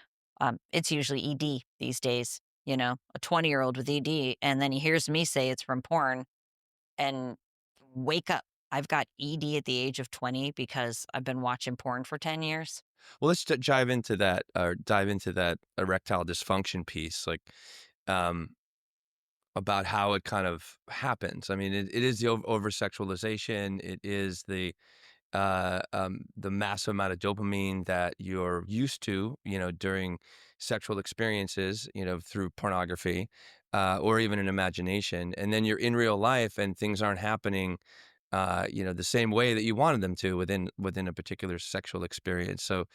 it's usually ED these days, a 20-year-old with ED. And then he hears me say it's from porn and wake up. I've got ED at the age of 20 because I've been watching porn for 10 years. Well, let's dive into that, or dive into that erectile dysfunction piece, like um, about how it kind of happens. I mean, it is the over sexualization. It is the massive amount of dopamine that you're used to, during sexual experiences, through pornography, or even in imagination. And then you're in real life and things aren't happening, the same way that you wanted them to within a particular sexual experience. So,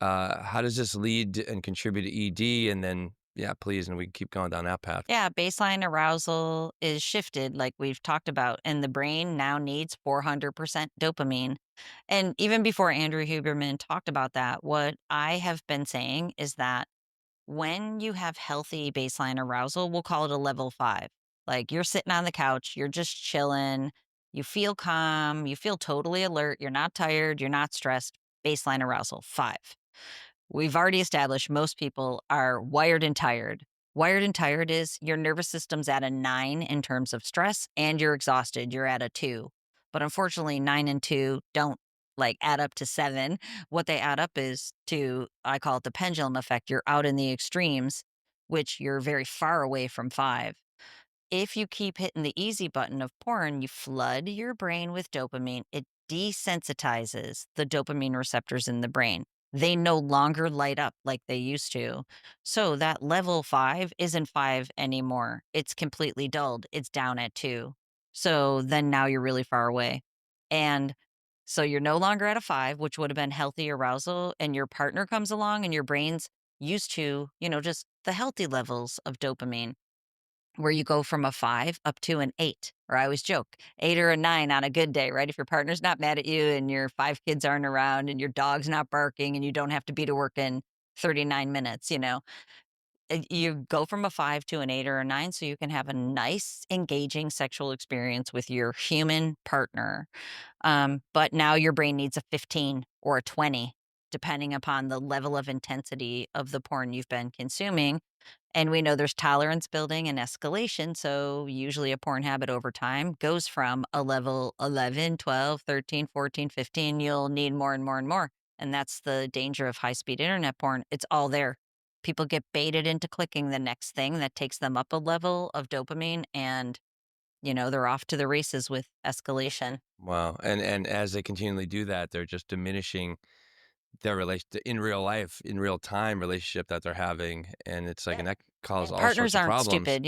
how does this lead and contribute to ED? And then, yeah, please, and we can keep going down that path. Yeah, baseline arousal is shifted, like we've talked about, and the brain now needs 400% dopamine. And even before Andrew Huberman talked about that, what I have been saying is that when you have healthy baseline arousal, we'll call it a level 5. Like, you're sitting on the couch, you're just chilling, you feel calm, you feel totally alert, you're not tired, you're not stressed. Baseline arousal 5. We've already established most people are wired and tired. Wired and tired is your nervous system's at a 9 in terms of stress, and you're exhausted. You're at a 2. But unfortunately, 9 and 2 don't like add up to 7. What they add up is to, I call it the pendulum effect. You're out in the extremes, which you're very far away from 5. If you keep hitting the easy button of porn, you flood your brain with dopamine. It desensitizes the dopamine receptors in the brain. They no longer light up like they used to. So that level 5 isn't 5 anymore. It's completely dulled. It's down at 2. So then now you're really far away. And so you're no longer at a 5, which would have been healthy arousal, and your partner comes along and your brain's used to, just the healthy levels of dopamine, where you go from a 5 up to an 8. Or I always joke, 8 or a 9 on a good day, right? If your partner's not mad at you and your 5 kids aren't around and your dog's not barking and you don't have to be to work in 39 minutes, you go from a 5 to an 8 or a 9 so you can have a nice, engaging sexual experience with your human partner. But now your brain needs a 15 or a 20, depending upon the level of intensity of the porn you've been consuming. And we know there's tolerance building and escalation. So usually a porn habit over time goes from a level 11, 12, 13, 14, 15. You'll need more and more and more. And that's the danger of high speed internet porn. It's all there. People get baited into clicking the next thing that takes them up a level of dopamine, and, they're off to the races with escalation. Wow. And as they continually do that, they're just diminishing their relation in real life, in real time relationship that they're having, and it's like, Yeah. and that causes And all partners sorts of aren't problems. stupid.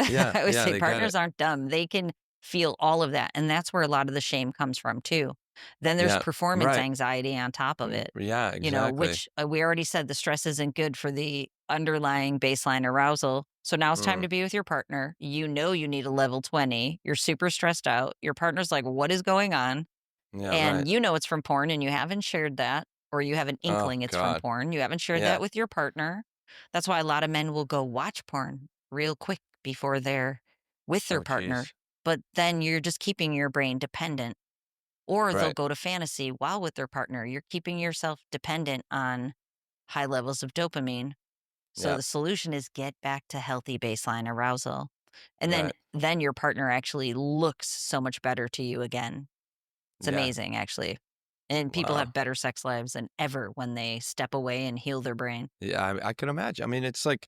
Yeah, I always yeah, say they get it. partners aren't dumb. They can feel all of that, and that's where a lot of the shame comes from too. Then there's Yeah, performance right. anxiety on top of it, Yeah, exactly. which, we already said the stress isn't good for the underlying baseline arousal. So now it's time Mm, to be with your partner. You know you need a level 20. You're super stressed out. Your partner's like, "What is going on?" yeah, right. And you know it's from porn and you haven't shared that, or you have an Oh inkling it's from god. porn. You haven't shared that Yeah. with your partner. That's why a lot of men will go watch porn real quick before they're with their Oh partner. jeez. But then you're just keeping your brain dependent. Or they'll Right. go to fantasy while with their partner. You're keeping yourself dependent on high levels of dopamine. So Yeah. the solution is get back to healthy baseline arousal. And then Right. then your partner actually looks so much better to you again. It's Yeah. amazing, actually. And people Wow. have better sex lives than ever when they step away and heal their brain. Yeah, I can imagine. I mean, it's like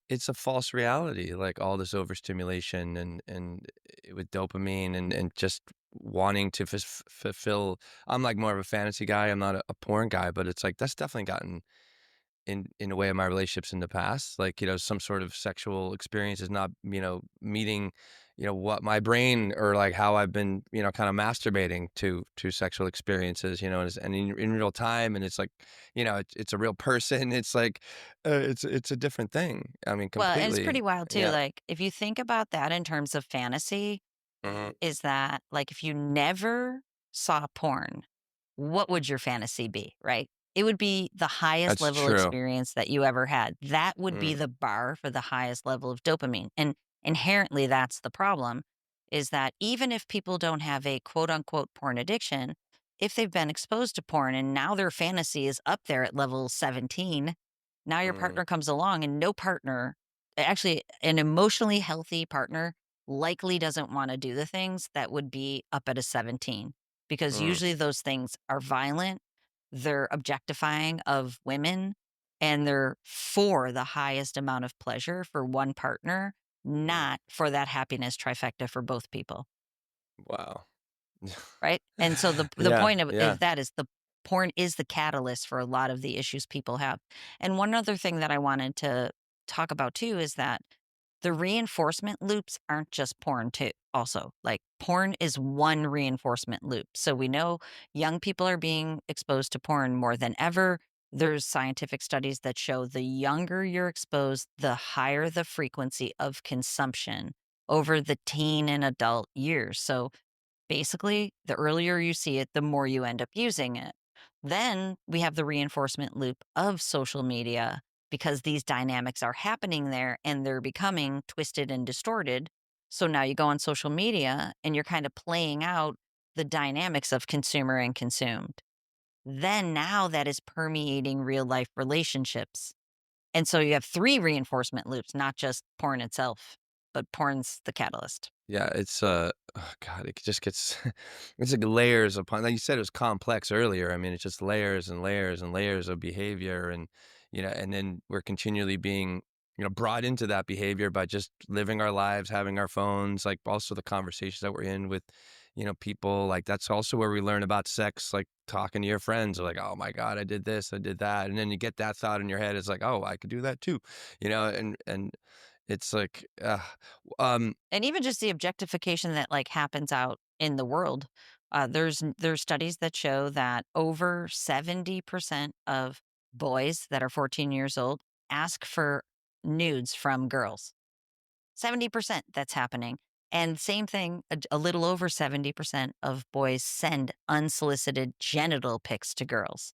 it's a false reality, like all this overstimulation and with dopamine and just wanting to fulfill. I'm like more of a fantasy guy. I'm not a porn guy, but it's like that's definitely gotten in a way of my relationships in the past, like, some sort of sexual experience is not, meeting, what my brain or like how I've been, kind of masturbating to sexual experiences, and in real time. And it's like, it's a real person. It's like, it's a different thing. I mean, Well, and it's completely. pretty wild too. Yeah. Like, if you think about that in terms of fantasy, Mhm. is that like if you never saw porn, what would your fantasy be, right? It would be the highest That's level true. experience that you ever had. That would be Mm, the bar for the highest level of dopamine. And inherently, that's the problem, is that even if people don't have a quote unquote porn addiction, if they've been exposed to porn and now their fantasy is up there at level 17, now your mm, partner comes along and no partner, actually, an emotionally healthy partner likely doesn't want to do the things that would be up at a 17, because mm, usually those things are violent, they're objectifying of women, and they're for the highest amount of pleasure for one partner, mm. not for that happiness trifecta for both people, Wow. right? And so the Yeah, point of yeah. is that is the porn is the catalyst for a lot of the issues people have. And one other thing that I wanted to talk about too is that the reinforcement loops aren't just porn too, also. Like, porn is one reinforcement loop. So we know young people are being exposed to porn more than ever. There's scientific studies that show the younger you're exposed, the higher the frequency of consumption over the teen and adult years. So basically, the earlier you see it, the more you end up using it. Then we have the reinforcement loop of social media, because these dynamics are happening there and they're becoming twisted and distorted. So now you go on social media and you're kind of playing out the dynamics of consumer and consumed. Then now that is permeating real life relationships. And so you have three reinforcement loops, not just porn itself, but porn's the catalyst. Yeah, it's oh god, it just gets it's like layers upon, like you said, it was complex earlier. I mean, it's just layers and layers and layers of behavior, and and then we're continually being, brought into that behavior by just living our lives, having our phones, like also the conversations that we're in with, people. Like that's also where we learn about sex, like talking to your friends, like, oh my God, I did this, I did that. And then you get that thought in your head, it's like, oh, I could do that too, and It's like, um, And even just the objectification that, like, happens out in the world. There's studies that show that over 70% of boys that are 14 years old ask for nudes from girls. 70% that's happening. And same thing, a little over 70% of boys send unsolicited genital pics to girls.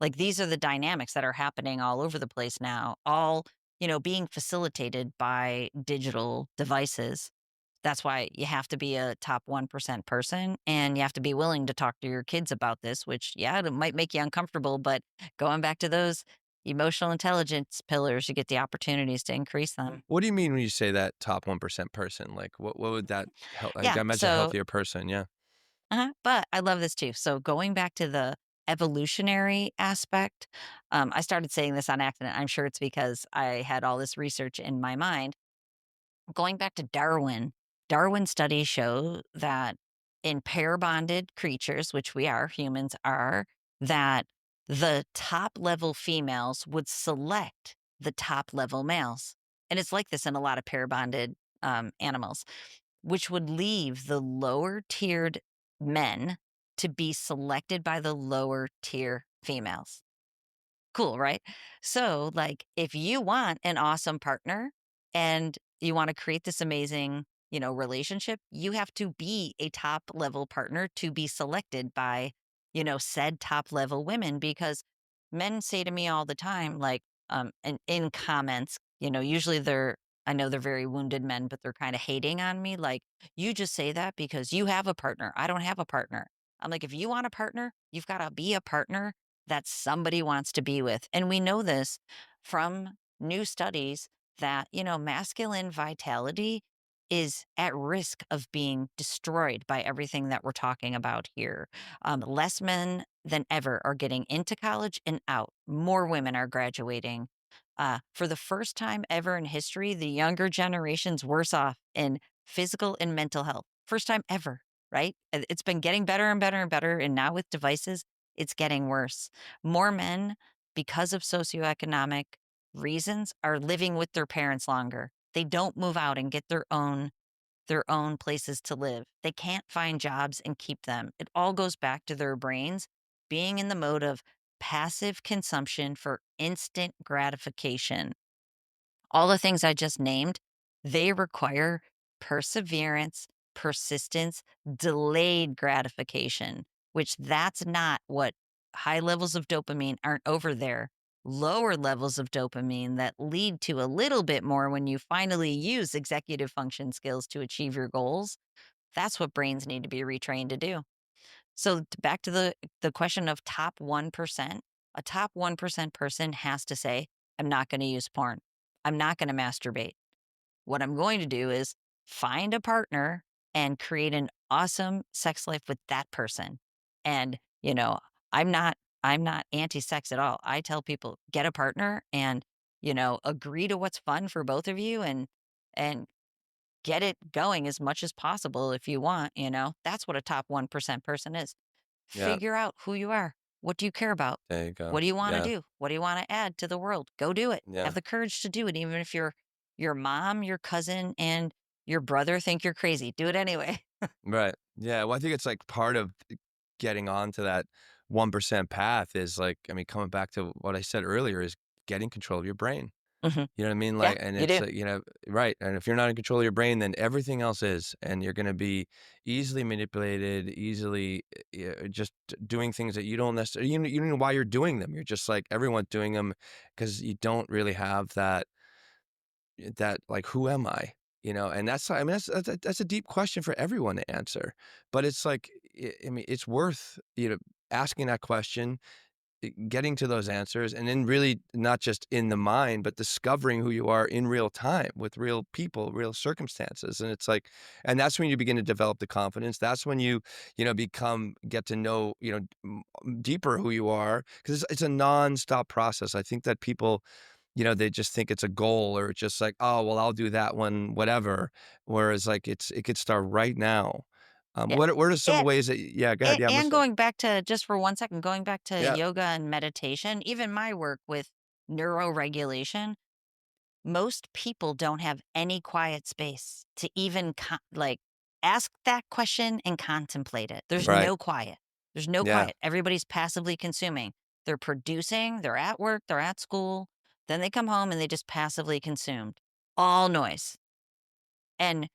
Like, these are the dynamics that are happening all over the place now, all, being facilitated by digital devices. That's why you have to be a top 1% person, and you have to be willing to talk to your kids about this, which, yeah, it might make you uncomfortable, but going back to those emotional intelligence pillars, you get the opportunities to increase them. what do you mean when you say that top 1% person? Like, what would that help? I Yeah. imagine a So, healthier person. Yeah. but I love this too. So, going back to the evolutionary aspect, I started saying this on accident. I'm sure it's because I had all this research in my mind. Going back to Darwin, Darwin studies show that in pair bonded creatures, which we are, humans are, that the top level females would select the top level males. And it's like this in a lot of pair bonded animals, which would leave the lower tiered men to be selected by the lower tier females. Cool, right? So, like, if you want an awesome partner and you want to create this amazing, relationship, you have to be a top level partner to be selected by, said top level women. Because men say to me all the time, like, and in comments, usually I know they're very wounded men, but they're kind of hating on me. Like, you just say that because you have a partner. I don't have a partner. I'm like, if you want a partner, you've got to be a partner that somebody wants to be with. And we know this from new studies that, masculine vitality is at risk of being destroyed by everything that we're talking about here. Less men than ever are getting into college and out. More women are graduating. For the first time ever in history, the younger generation's worse off in physical and mental health. First time ever, right? It's been getting better and better and better. And now with devices, it's getting worse. More men, because of socioeconomic reasons, are living with their parents longer. They don't move out and get their own places to live. They can't find jobs and keep them. It all goes back to their brains being in the mode of passive consumption for instant gratification. All the things I just named, they require perseverance, persistence, delayed gratification, which that's not what high levels of dopamine aren't over there. Lower levels of dopamine that lead to a little bit more when you finally use executive function skills to achieve your goals. That's what brains need to be retrained to do. So back to the question of top 1%, a top 1% person has to say, I'm not going to use porn. I'm not going to masturbate. What I'm going to do is find a partner and create an awesome sex life with that person. And, I'm not I'm not anti-sex at all. I tell people get a partner and, agree to what's fun for both of you and get it going as much as possible if you want. That's what a top 1% person is. Yeah. Figure out who you are. What do you care about? There you go. What do you want to Yeah. do? What do you want to add to the world? Go do it. Have Yeah. the courage to do it, even if your mom, your cousin, and your brother think you're crazy. Do it anyway. Right. Yeah. Well, I think it's like part of getting onto that 1% path is like, I mean, coming back to what I said earlier is getting control of your brain. Mhm. You know what I mean? Yeah, Like, and you it's, do. right. And if you're not in control of your brain, then everything else is, and you're going to be easily manipulated, easily just doing things that you don't necessarily, you don't know why you're doing them. You're just like everyone's doing them because you don't really have that like, who am I? And I mean, that's a deep question for everyone to answer. But it's like, I mean, it's worth, asking that question, getting to those answers, and then really not just in the mind, but discovering who you are in real time with real people, real circumstances. And it's like, and that's when you begin to develop the confidence. That's when get to know, deeper who you are, because it's a nonstop process. I think that people, they just think it's a goal or just like, oh, well, I'll do that one, whatever. Whereas like it could start right now. Yeah. What are some And, ways that, yeah, go ahead. and, Yeah, I'm and listening. going back to just for one second, going back to Yeah. yoga and meditation, even my work with neuroregulation, most people don't have any quiet space to even like ask that question and contemplate it. There's Right. no quiet. There's no Yeah. quiet. Everybody's passively consuming. They're producing, they're at work, they're at school. Then they come home and they just passively consumed. All noise. And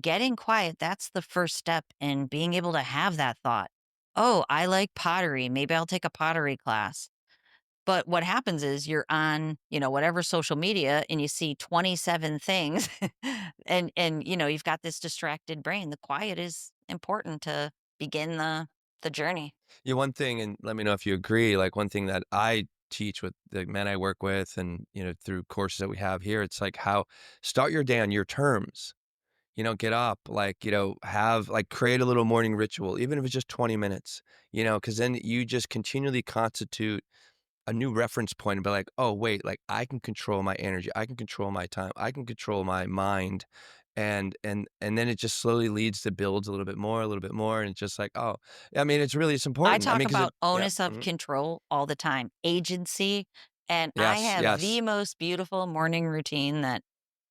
getting quiet, that's the first step in being able to have that thought. Oh, I like pottery. Maybe I'll take a pottery class. But what happens is you're on, whatever social media and you see 27 things and you've got this distracted brain. The quiet is important to begin the journey. Yeah, one thing, and let me know if you agree, like one thing that I teach with the men I work with and, through courses that we have here, it's like how start your day on your terms. Get up, like, have like create a little morning ritual, even if it's just 20 minutes, because then you just continually constitute a new reference point and be like, "Oh, wait, like I can control my energy. I can control my time. I can control my mind." And then it just slowly leads to builds a little bit more, and it's just like, "Oh, I mean, it's I important." I talk mean, because about yeah, onus of control all the time, agency, and I yes, have the yes, most beautiful morning routine that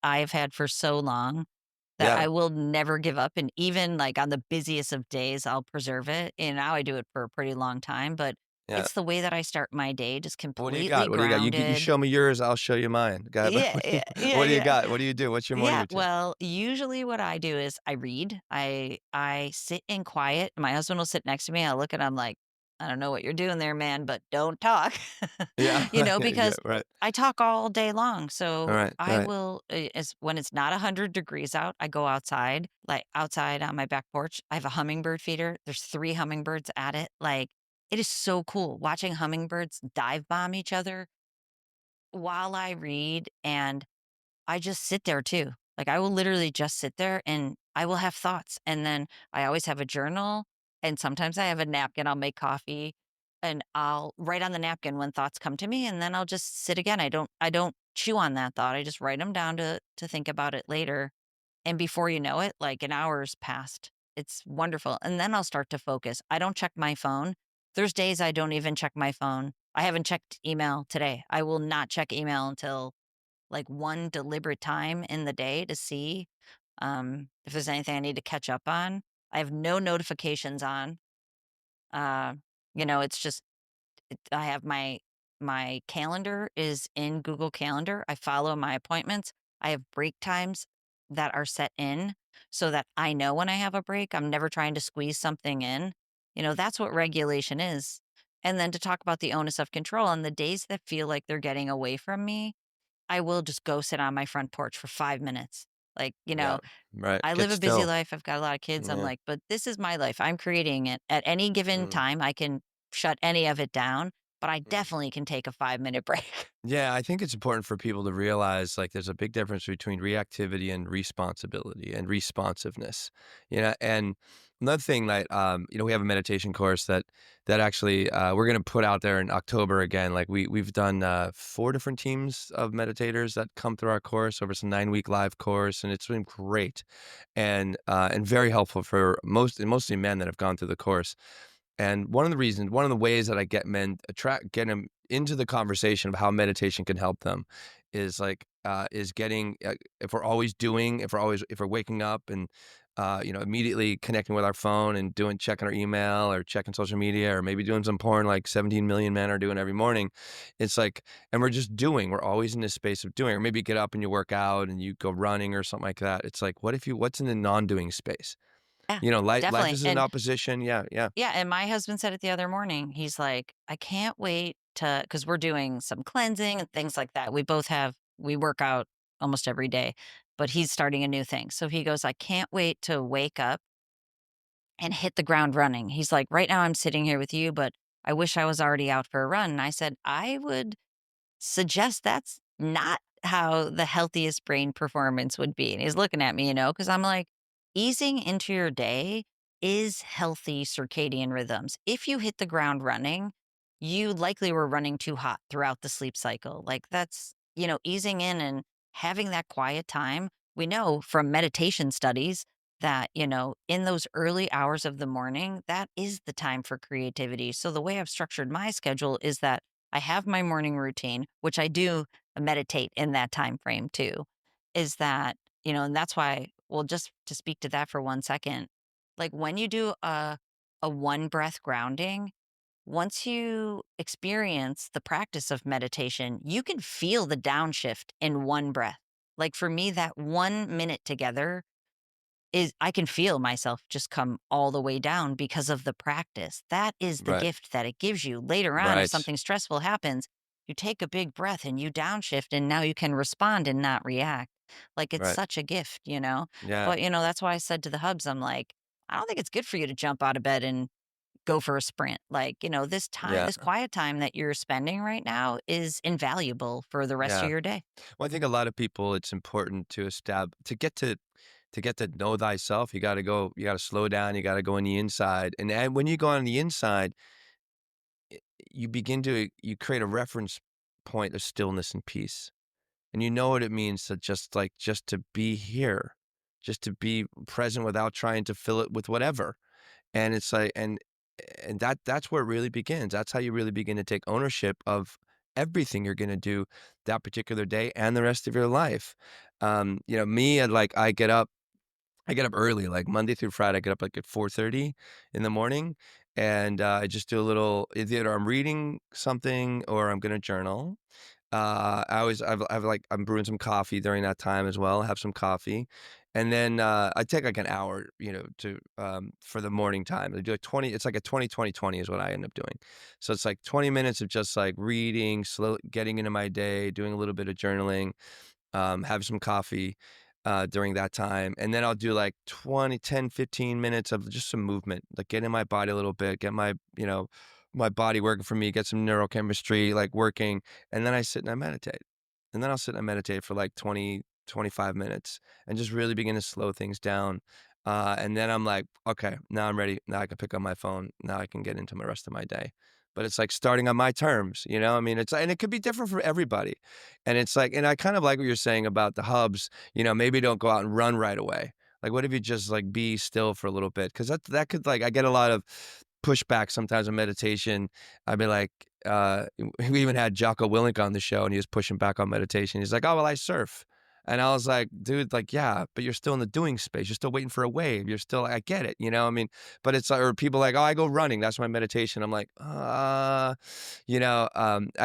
I've had for so long that yeah, I will never give up. And even like on the busiest of days, I'll preserve it. And now I do it for a pretty long time, but yeah. it's the way that I start my day, just What do you completely got? What do you got? You grounded. show me yours, I'll show you mine. Go ahead. Yeah, yeah, yeah, What do you yeah. got? What do you do? What's your morning Yeah, routine? well, usually what I do is I read. I sit in quiet. My husband will sit next to me. I look at him like, I don't know what you're doing there, man, but don't talk. Yeah, yeah, Because right. I talk all day long. All So right, I right. will as when it's not 100 degrees out, I go outside, like outside on my back porch. I have a hummingbird feeder. There's 3 hummingbirds at it. Like it is so cool watching hummingbirds dive bomb each other while I read, and I just sit there too. Like I will literally just sit there and I will have thoughts. And then I always have a journal and sometimes I have a napkin. I'll make coffee and I'll write on the napkin when thoughts come to me and then I'll just sit again. I don't chew on that thought. I just write them down to think about it later. And before you know it, like an hour's passed. It's wonderful. And then I'll start to focus. I don't check my phone. There's days I don't even check my phone. I haven't checked email today. I will not check email until like one deliberate time in the day to see if there's anything I need to catch up on. I have no notifications on. Uh, it's just I have my calendar is in Google Calendar. I follow my appointments. I have break times that are set in so that I know when I have a break. I'm never trying to squeeze something in. That's what regulation is. And then to talk about the onus of control on the days that feel like they're getting away from me, I will just go sit on my front porch for 5 minutes. Like, Yeah, right. I Get live a busy still. life, I've got a lot of kids, I'm Yeah. like, "But this is my life, I'm creating it." At any given Mm. time, I can shut any of it down, but I Mm. definitely can take a 5-minute break. Yeah, I think it's important for people to realize like there's a big difference between reactivity and responsibility and responsiveness. And another thing that we have a meditation course that actually we're gonna put out there in October again. Like we've done 4 different teams of meditators that come through our course over some 9-week live course, and it's been great and very helpful for mostly men that have gone through the course. And one of the ways that I get them into the conversation of how meditation can help them is getting, if we're waking up and, immediately connecting with our phone and checking our email or checking social media or maybe doing some porn like 17 million men are doing every morning. It's like, and we're always in this space of doing, or maybe you get up and you work out and you go running or something like that. It's like, what's in the non-doing space? Yeah, Life definitely, is in and opposition. Yeah, yeah. yeah, and my husband said it the other morning, he's like, "I can't wait to," because 'cause we're doing some cleansing and things like that. We work out almost every day, but he's starting a new thing. So he goes, "I can't wait to wake up and hit the ground running." He's like, "Right now I'm sitting here with you, but I wish I was already out for a run." And I said, "I would suggest that's not how the healthiest brain performance would be." And he's looking at me, because I'm like, easing into your day is healthy circadian rhythms. If you hit the ground running, you likely were running too hot throughout the sleep cycle. Like that's, easing in and having that quiet time. We know from meditation studies that, in those early hours of the morning, that is the time for creativity. So the way I've structured my schedule is that I have my morning routine, which I do meditate in that time frame too, is that, and that's why, well, just to speak to that for 1 second, like when you do a one breath grounding, once you experience the practice of meditation, you can feel the downshift in one breath. Like for me, that 1 minute together is I can feel myself just come all the way down because of the practice. That is the Right. gift that it gives you. Later on, if Right. something stressful happens, you take a big breath and you downshift, and now you can respond and not react. Like it's Right. such a gift. Yeah. But, that's why I said to the hubs, I'm like, I don't think it's good for you to jump out of bed and go for a sprint. Like, this time, Yeah. this quiet time that you're spending right now is invaluable for the rest of Yeah. your day. Well, I think a lot of people, it's important to to get to know thyself. You got to slow down. You got to go on the inside. And when you go on the inside, you create a reference point of stillness and peace. And you know what it means to just to be here, just to be present without trying to fill it with whatever. And it's like and that's where it really begins. That's how you really begin to take ownership of everything you're gonna do that particular day and the rest of your life. Me, I get up early, like Monday through Friday. I get up like at 4:30 in the morning, and I just do a little. Either I'm reading something or I'm gonna journal. I'm brewing some coffee during that time as well. Have some coffee, and then I take like an hour, to for the morning time. I do like 20. It's like a 20 20 20 is what I end up doing. So it's like 20 minutes of just like reading, slow, getting into my day, doing a little bit of journaling, have some coffee during that time. And then I'll do like 10 15 minutes of just some movement, like get in my body a little bit, get my body working for me, get some neurochemistry like working. And then I sit and I meditate. And then I'll sit and I meditate for like 20 25 minutes and just really begin to slow things down. And then I'm like, okay, now I'm ready. Now I can pick up my phone. Now I can get into my rest of my day. But it's like starting on my terms, I mean, and it could be different for everybody. And it's like, and I kind of like what you're saying about the hubs, maybe don't go out and run right away. Like, what if you just like be still for a little bit? Cause that could like, I get a lot of pushback sometimes in meditation. I'd be like, we even had Jocko Willink on the show and he was pushing back on meditation. He's like, oh, well, I surf. And I was like, dude, like, yeah, but you're still in the doing space. You're still waiting for a wave. You're still, I get it, I mean, but it's like, or people like, oh, I go running. That's my meditation. I'm like, I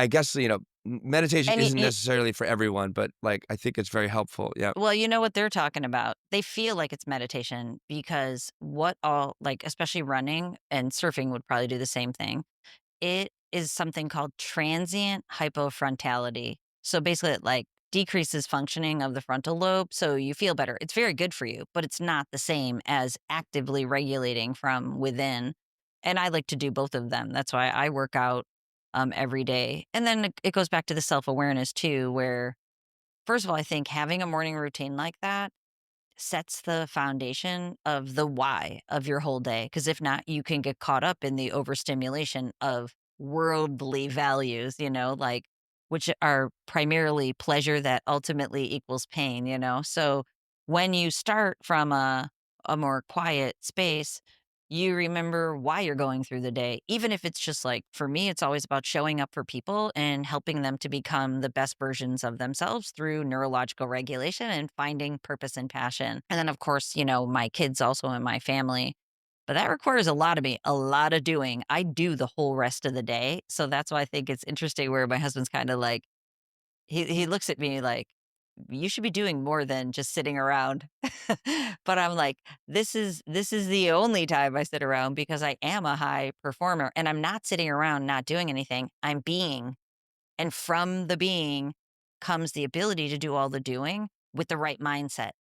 guess, meditation And isn't necessarily for everyone, but like, I think it's very helpful. Yeah. well, you know what they're talking about. They feel like it's meditation because what all, like, especially running and surfing would probably do the same thing. It is something called transient hypofrontality. So basically, it like decreases functioning of the frontal lobe. So you feel better. It's very good for you, but it's not the same as actively regulating from within. And I like to do both of them. That's why I work out every day. And then it goes back to the self awareness too, where, first of all, I think having a morning routine like that sets the foundation of the why of your whole day. Because if not, you can get caught up in the overstimulation of worldly values, like, which are primarily pleasure that ultimately equals pain. So when you start from a more quiet space, you remember why you're going through the day. Even if it's just like, for me, it's always about showing up for people and helping them to become the best versions of themselves through neurological regulation and finding purpose and passion. And then, of course, my kids also in my family. But that requires a lot of me, a lot of doing. I do the whole rest of the day. So that's why I think it's interesting where my husband's kind of like, he looks at me like, "You should be doing more than just sitting around." But I'm like, "This is the only time I sit around because I am a high performer, and I'm not sitting around not doing anything. I'm being, and from the being comes the ability to do all the doing with the right mindset.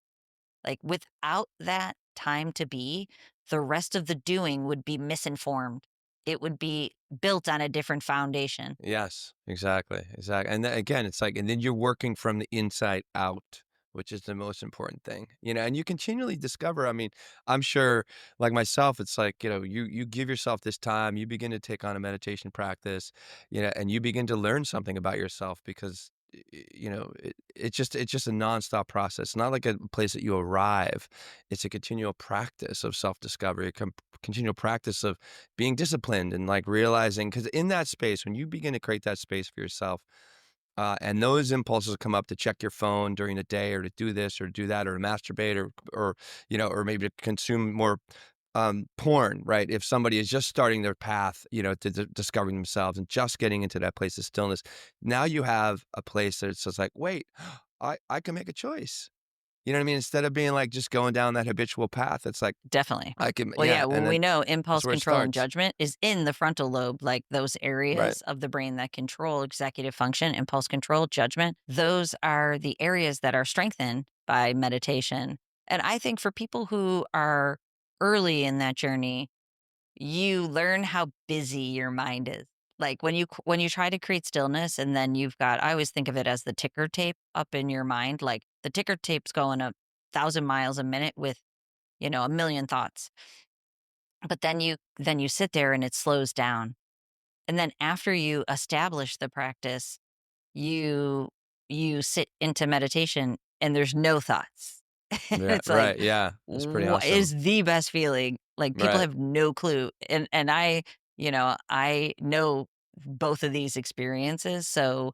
Like, without that time to be, the rest of the doing would be misinformed. It would be built on a different foundation." Yes, exactly, exactly. And then again, it's like, and then you're working from the inside out, which is the most important thing, and you continually discover. I mean, I'm sure, like myself, it's like, you give yourself this time, you begin to take on a meditation practice, and you begin to learn something about yourself because it's just a nonstop process. It's not like a place that you arrive. It's a continual practice of self-discovery, a continual practice of being disciplined and like realizing, because in that space, when you begin to create that space for yourself, and those impulses come up to check your phone during the day, or to do this or do that, or to masturbate, or maybe to consume more porn, right? If somebody is just starting their path, to discovering themselves and just getting into that place of stillness, now you have a place that it's just like, wait, I can make a choice. You know what I mean? Instead of being like just going down that habitual path, it's like Definitely. I can, Well, yeah, yeah, and well, then we know that's impulse where it control and starts, judgment is in the frontal lobe, like those right? areas of the brain that control executive function, impulse control, judgment. Those are the areas that are strengthened by meditation. And I think for people who are early in that journey, you learn how busy your mind is. Like when you try to create stillness and then you've got, I always think of it as the ticker tape up in your mind. Like the ticker tape's going 1,000 miles a minute with, a million thoughts. But then you sit there and it slows down. And then after you establish the practice, you you sit into meditation and there's no thoughts. Yeah, It's like right. Yeah, that's pretty awesome. is the best feeling. Like people Right. have no clue. And I know both of these experiences. So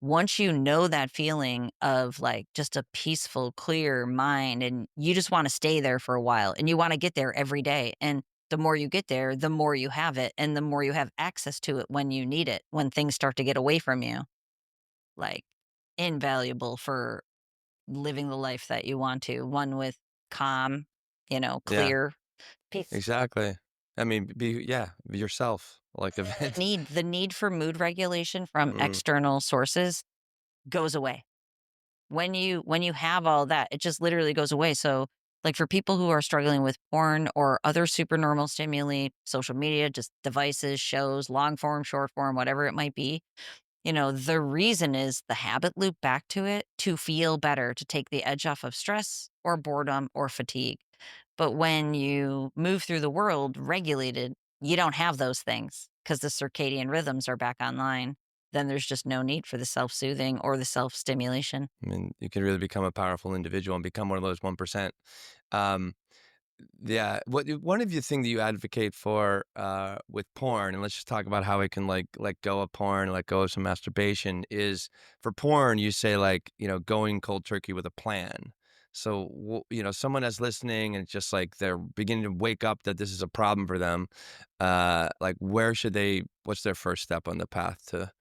once you know that feeling of like just a peaceful, clear mind, and you just want to stay there for a while and you want to get there every day. And the more you get there, the more you have it and the more you have access to it when you need it, when things start to get away from you, like invaluable for living the life that you want to, one with calm, Yeah, clear peace. exactly. I mean, be yourself, like The event. need for mood regulation from Mm, external sources goes away. When you have all that, it just literally goes away. So, like for people who are struggling with porn or other supernormal stimuli, social media, just devices, shows, long form, short form, whatever it might be, the reason is the habit loop back to it to feel better, to take the edge off of stress or boredom or fatigue. But when you move through the world regulated, you don't have those things because the circadian rhythms are back online. Then there's just no need for the self soothing or the self stimulation. I mean, you can really become a powerful individual and become one of those 1%. Um, Yeah. One of the thing that you advocate for with porn, and let's just talk about how we can like let go of porn, let go of some masturbation, is for porn, you say like, going cold turkey with a plan. So, someone that's listening and just like they're beginning to wake up that this is a problem for them, like what's their first step on the path to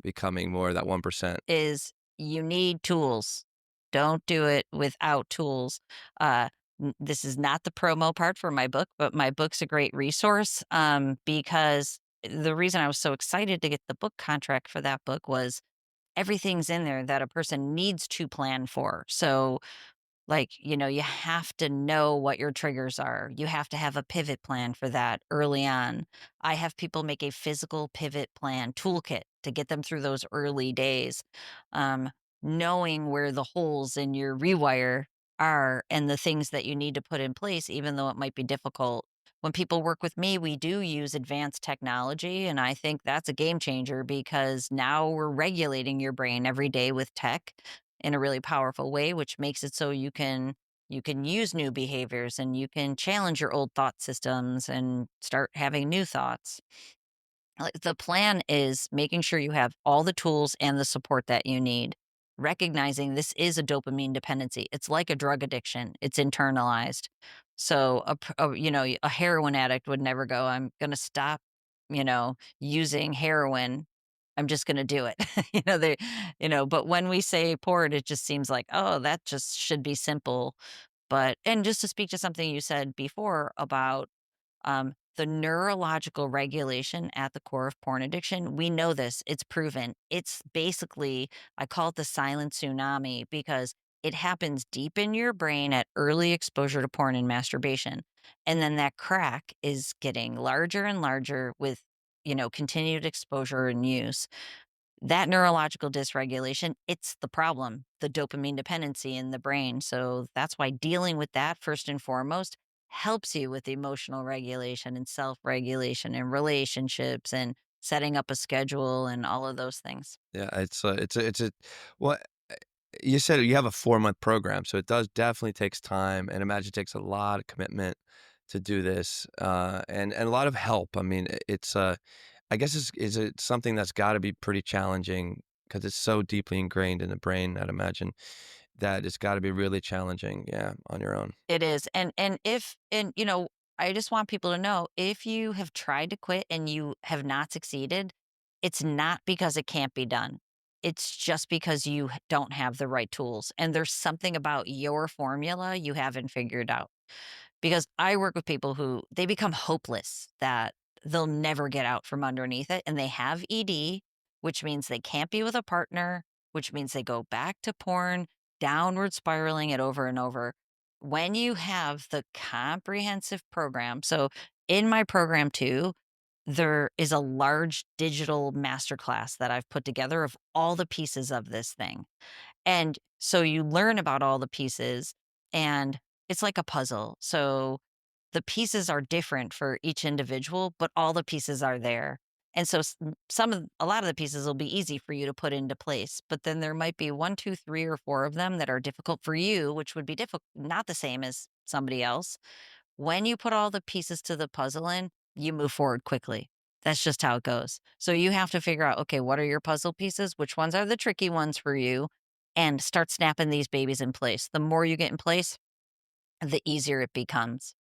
becoming more of that 1%? Is you need tools. Don't do it without tools. Uh, this is not the promo part for my book, but my book's a great resource because the reason I was so excited to get the book contract for that book was everything's in there that a person needs to plan for. So like, you have to know what your triggers are. You have to have a pivot plan for that early on. I have people make a physical pivot plan toolkit to get them through those early days. Um, Knowing where the holes in your rewire are and the things that you need to put in place, even though it might be difficult. When people work with me, we do use advanced technology. And I think that's a game changer because now we're regulating your brain every day with tech in a really powerful way, which makes it so you can use new behaviors and you can challenge your old thought systems and start having new thoughts. Like, the plan is making sure you have all the tools and the support that you need. Recognizing this is a dopamine dependency. It's like a drug addiction. It's internalized. So a heroin addict would never go, I'm going to stop, using heroin. I'm just going to do it. But when we say porn, it just seems like, oh, that just should be simple. And just to speak to something you said before about the neurological regulation at the core of porn addiction, we know this. It's proven. It's basically, I call it the silent tsunami because it happens deep in your brain at early exposure to porn and masturbation. And then that crack is getting larger and larger with, continued exposure and use. That neurological dysregulation, it's the problem, the dopamine dependency in the brain. So that's why dealing with that first and foremost helps you with emotional regulation and self regulation and relationships and setting up a schedule and all of those things. Yeah, it's a well, you said you have a 4-month program, so it does definitely takes time, and imagine it takes a lot of commitment to do this, and a lot of help. I mean, I guess is it something that's gotta be pretty challenging because it's so deeply ingrained in the brain, I'd imagine, that it's gotta be really challenging, yeah, on your own. It is, and if and, I just want people to know, if you have tried to quit and you have not succeeded, it's not because it can't be done. It's just because you don't have the right tools, and there's something about your formula you haven't figured out. Because I work with people who they become hopeless that they'll never get out from underneath it, and they have ED, which means they can't be with a partner, which means they go back to porn, downward spiraling it over and over. When you have the comprehensive program, so in my program too, there is a large digital masterclass that I've put together of all the pieces of this thing. And so you learn about all the pieces, and it's like a puzzle. So the pieces are different for each individual, but all the pieces are there. And so a lot of the pieces will be easy for you to put into place, but then there might be one, two, three, or four of them that are difficult for you, which would be difficult, not the same as somebody else. When you put all the pieces to the puzzle in, you move forward quickly. That's just how it goes. So you have to figure out, okay, what are your puzzle pieces? Which ones are the tricky ones for you? And start snapping these babies in place. The more you get in place, the easier it becomes.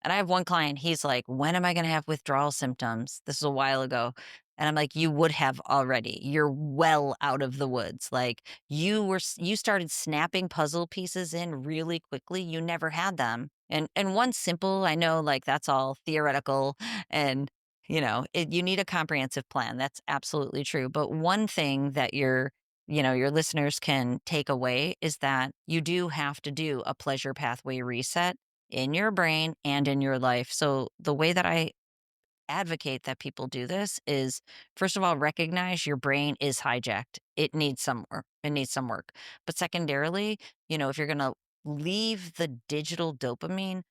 And I have one client, he's like, "When am I gonna have withdrawal symptoms?" This is a while ago. And I'm like, "You would have already. You're well out of the woods. Like, you started snapping puzzle pieces in really quickly. You never had them." And one simple, I know, like, that's all theoretical and, you need a comprehensive plan. That's absolutely true. But one thing that your listeners can take away is that you do have to do a pleasure pathway reset in your brain and in your life. So the way that I advocate that people do this is, first of all, recognize your brain is hijacked. It needs some work. It needs some work. But secondarily, if you're going to leave the digital dopamine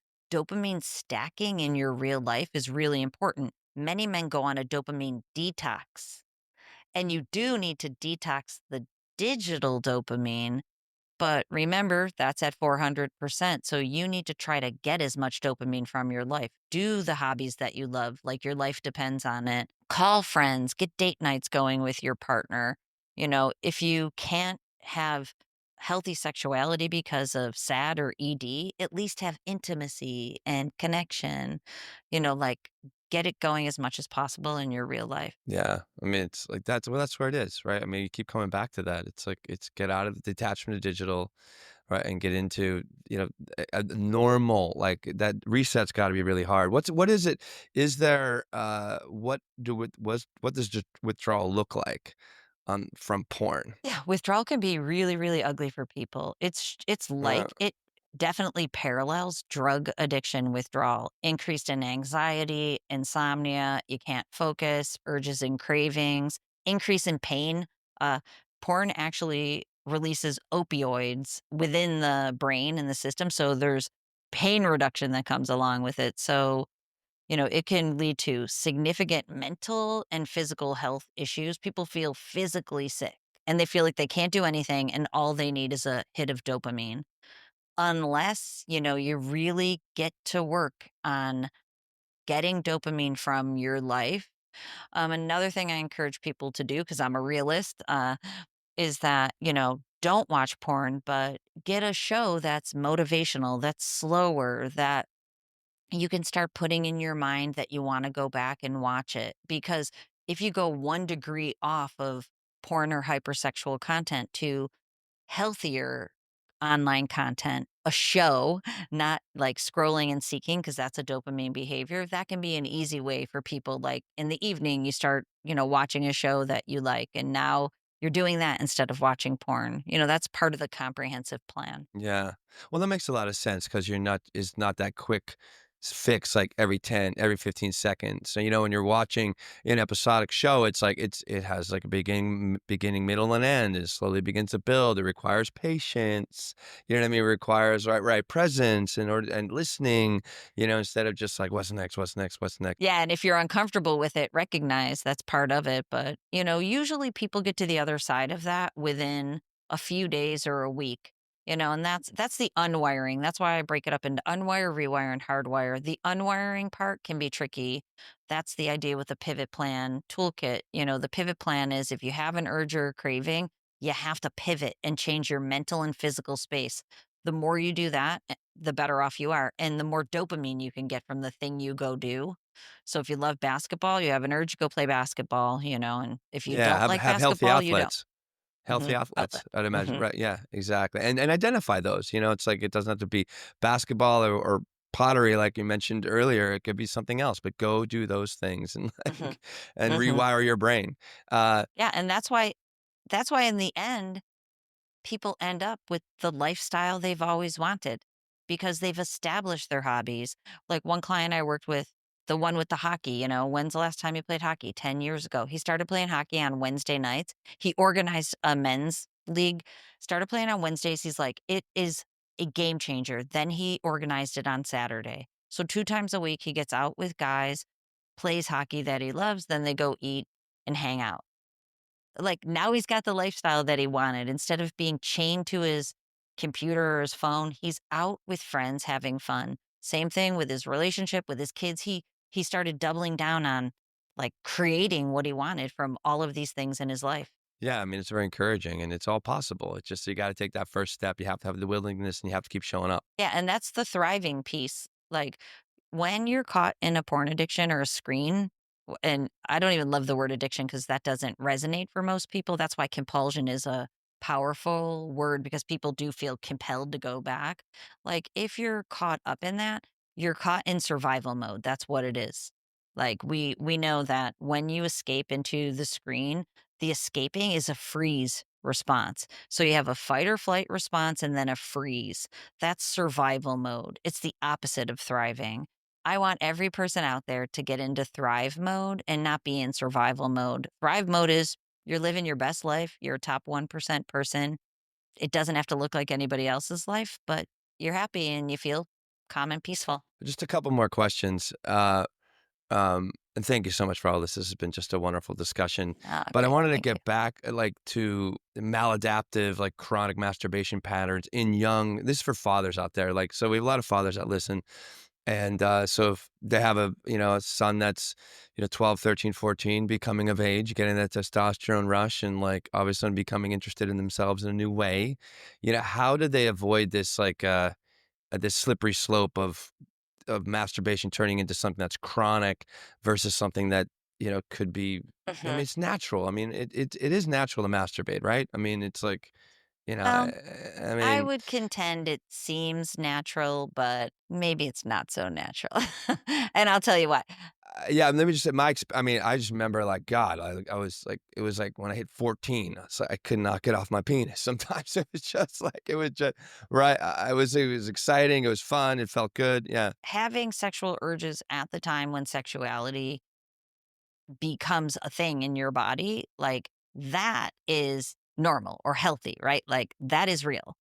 stacking in your real life is really important. Many men go on a dopamine detox, and you do need to detox the digital dopamine, but remember, that's at 400%. So you need to try to get as much dopamine from your life. Do the hobbies that you love, like your life depends on it. Call friends, get date nights going with your partner. If you can't have healthy sexuality because of SAD or ED, at least have intimacy and connection. Like, get it going as much as possible in your real life. Yeah, I mean, it's like that's where it is, right? I mean, you keep coming back to that. It's like it's get out of the detachment of digital, right, and get into a normal like that reset's got to be really hard. What is it? Is there what does withdrawal look like on from porn? Yeah, withdrawal can be really, really ugly for people. It's Uh, like it definitely parallels drug addiction withdrawal. Increased in anxiety, insomnia, you can't focus, urges and cravings, increase in pain. Uh, Porn actually releases opioids within the brain and the system, so there's pain reduction that comes along with it. So it can lead to significant mental and physical health issues. People feel physically sick and they feel like they can't do anything, and all they need is a hit of dopamine. Unless, you really get to work on getting dopamine from your life. Another thing I encourage people to do, because I'm a realist, is that, don't watch porn, but get a show that's motivational, that's slower, that you can start putting in your mind that you wanna go back and watch it, because if you go 1 degree off of porn or hypersexual content to healthier online content, a show, not like scrolling and seeking, because that's a dopamine behavior, that can be an easy way for people, like, in the evening, you start, watching a show that you like, and now you're doing that instead of watching porn. That's part of the comprehensive plan. yeah, well, that makes a lot of sense because you're not is not that quick fix like every 15 seconds. So, when you're watching an episodic show, it's like it has like a beginning, middle, and end. It slowly begins to build. It requires patience. You know what I mean? It requires right presence and listening, instead of just like what's next, what's next, what's next. Yeah, and if you're uncomfortable with it, recognize that's part of it, but, usually people get to the other side of that within a few days or a week, and that's the unwiring. That's why I break it up into unwire, rewire, and hardwire. The unwiring part can be tricky. That's the idea with the pivot plan toolkit. The pivot plan is if you have an urge or a craving, you have to pivot and change your mental and physical space. The more you do that, the better off you are, and the more dopamine you can get from the thing you go do. So if you love basketball, you have an urge to go play basketball, and if you Yeah, don't have like have healthy basketball, you don't. outlets. Healthy Mhm. outlets, Outlet. I'd imagine, Mhm. right, yeah, exactly, and identify those, it's like it doesn't have to be basketball or pottery like you mentioned earlier, it could be something else, but go do those things and, Mhm. like and Mhm. rewire your brain. Uh, Yeah, and that's why in the end people end up with the lifestyle they've always wanted because they've established their hobbies. Like one client I worked with, the one with the hockey, when's the last time you played hockey? 10 years ago. He started playing hockey on Wednesday nights. He organized a men's league, started playing on Wednesdays. He's like, it is a game changer. Then he organized it on Saturday. So 2 times a week, he gets out with guys, plays hockey that he loves, then they go eat and hang out. Like, now he's got the lifestyle that he wanted. Instead of being chained to his computer or his phone, he's out with friends having fun. Same thing with his relationship with his kids. He started doubling down on, like, creating what he wanted from all of these things in his life. yeah, I mean, it's very encouraging, and it's all possible, it's just you gotta take that first step, you have to have the willingness, and you have to keep showing up. Yeah, and that's the thriving piece. Like, when you're caught in a porn addiction or a screen, and I don't even love the word addiction because that doesn't resonate for most people. That's why compulsion is a powerful word because people do feel compelled to go back. Like, if you're caught up in that, you're caught in survival mode. That's what it is. Like, we know that when you escape into the screen, the escaping is a freeze response. So you have a fight or flight response and then a freeze. That's survival mode. It's the opposite of thriving. I want every person out there to get into thrive mode and not be in survival mode. Thrive mode is you're living your best life. You're a top 1% person. It doesn't have to look like anybody else's life, but you're happy and you feel calm and peaceful. Just a couple more questions, and thank you so much for all this. This has been just a wonderful discussion. Ah, But I great. wanted to Thank you. get back, like, to the maladaptive, like, chronic masturbation patterns in young this is for fathers out there, like, so we have a lot of fathers that listen, and, so if they have a son that's, 12, 13, 14, becoming of age, getting that testosterone rush, and, like, all of a sudden becoming interested in themselves in a new way, how do they avoid this slippery slope of masturbation turning into something that's chronic versus something that, could be I mean, Mhm. it's natural. I mean, it is natural to masturbate, right? I mean, it's like, Well, I I mean, would contend it seems natural, but maybe it's not so natural. And I'll tell you why. yeah, let me just say I mean, I just remember like, God, I was like, it was like when I hit 14, so I could not get off my penis. Sometimes it was just like, it was just, right. It was exciting. It was fun. It felt good. Yeah. Having sexual urges at the time when sexuality becomes a thing in your body, like that is normal or healthy, right? Like that is real.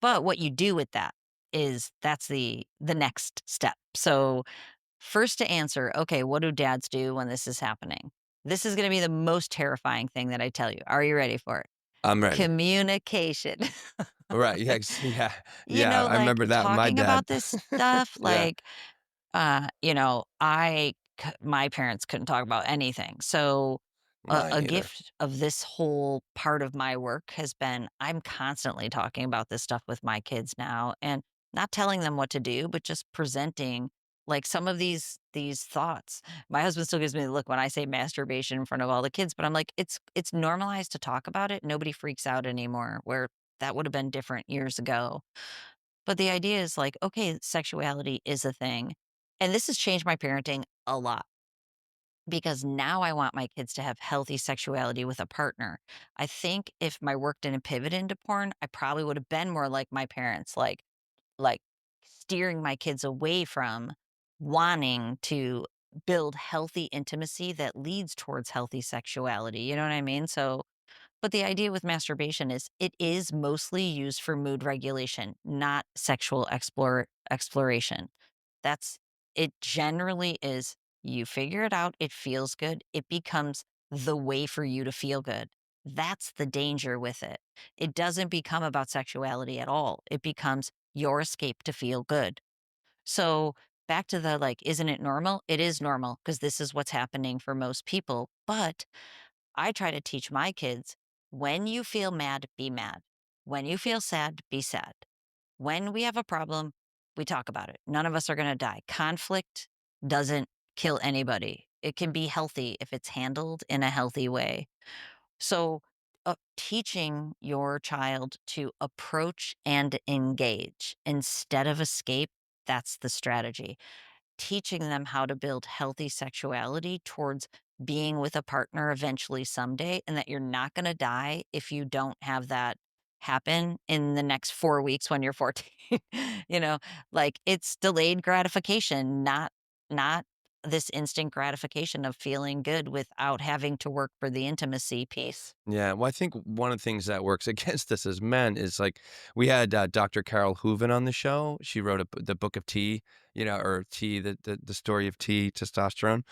But what you do with that is that's the next step. So, first to answer, okay, what do dads do when this is happening? This is going to be the most terrifying thing that I tell you. Are you ready for it? I'm ready. Communication. Right. Yeah. Yeah. Yeah. I Like remember that with my talking dad. about this stuff, Yeah. like my parents couldn't talk about anything. So Mine a either. gift of this whole part of my work has been I'm constantly talking about this stuff with my kids now and not telling them what to do, but just presenting like some of these thoughts. My husband still gives me the look when I say masturbation in front of all the kids, but I'm like, it's normalized to talk about it. Nobody freaks out anymore, where that would have been different years ago. But the idea is like, okay, sexuality is a thing. And this has changed my parenting a lot because now I want my kids to have healthy sexuality with a partner. I think if my work didn't pivot into porn, I probably would have been more like my parents, like steering my kids away from wanting to build healthy intimacy that leads towards healthy sexuality. You know what I mean? So, but the idea with masturbation is it is mostly used for mood regulation, not sexual exploration. That's it generally is you figure it out, it feels good, it becomes the way for you to feel good. That's the danger with it. It doesn't become about sexuality at all. It becomes your escape to feel good. So back to the like, isn't it normal? It is normal because this is what's happening for most people. But I try to teach my kids when you feel mad, be mad. When you feel sad, be sad. When we have a problem, we talk about it. None of us are going to die. Conflict doesn't kill anybody. It can be healthy if it's handled in a healthy way. So, teaching your child to approach and engage instead of escape, that's the strategy. Teaching them how to build healthy sexuality towards being with a partner eventually someday, and that you're not going to die if you don't have that happen in the next 4 weeks when you're 14. you know, like it's delayed gratification, not this instant gratification of feeling good without having to work for the intimacy piece. Yeah, well, I think one of the things that works against us as men is like we had Dr. Carol Hooven on the show. She wrote the book of T, or T, the story of T, testosterone.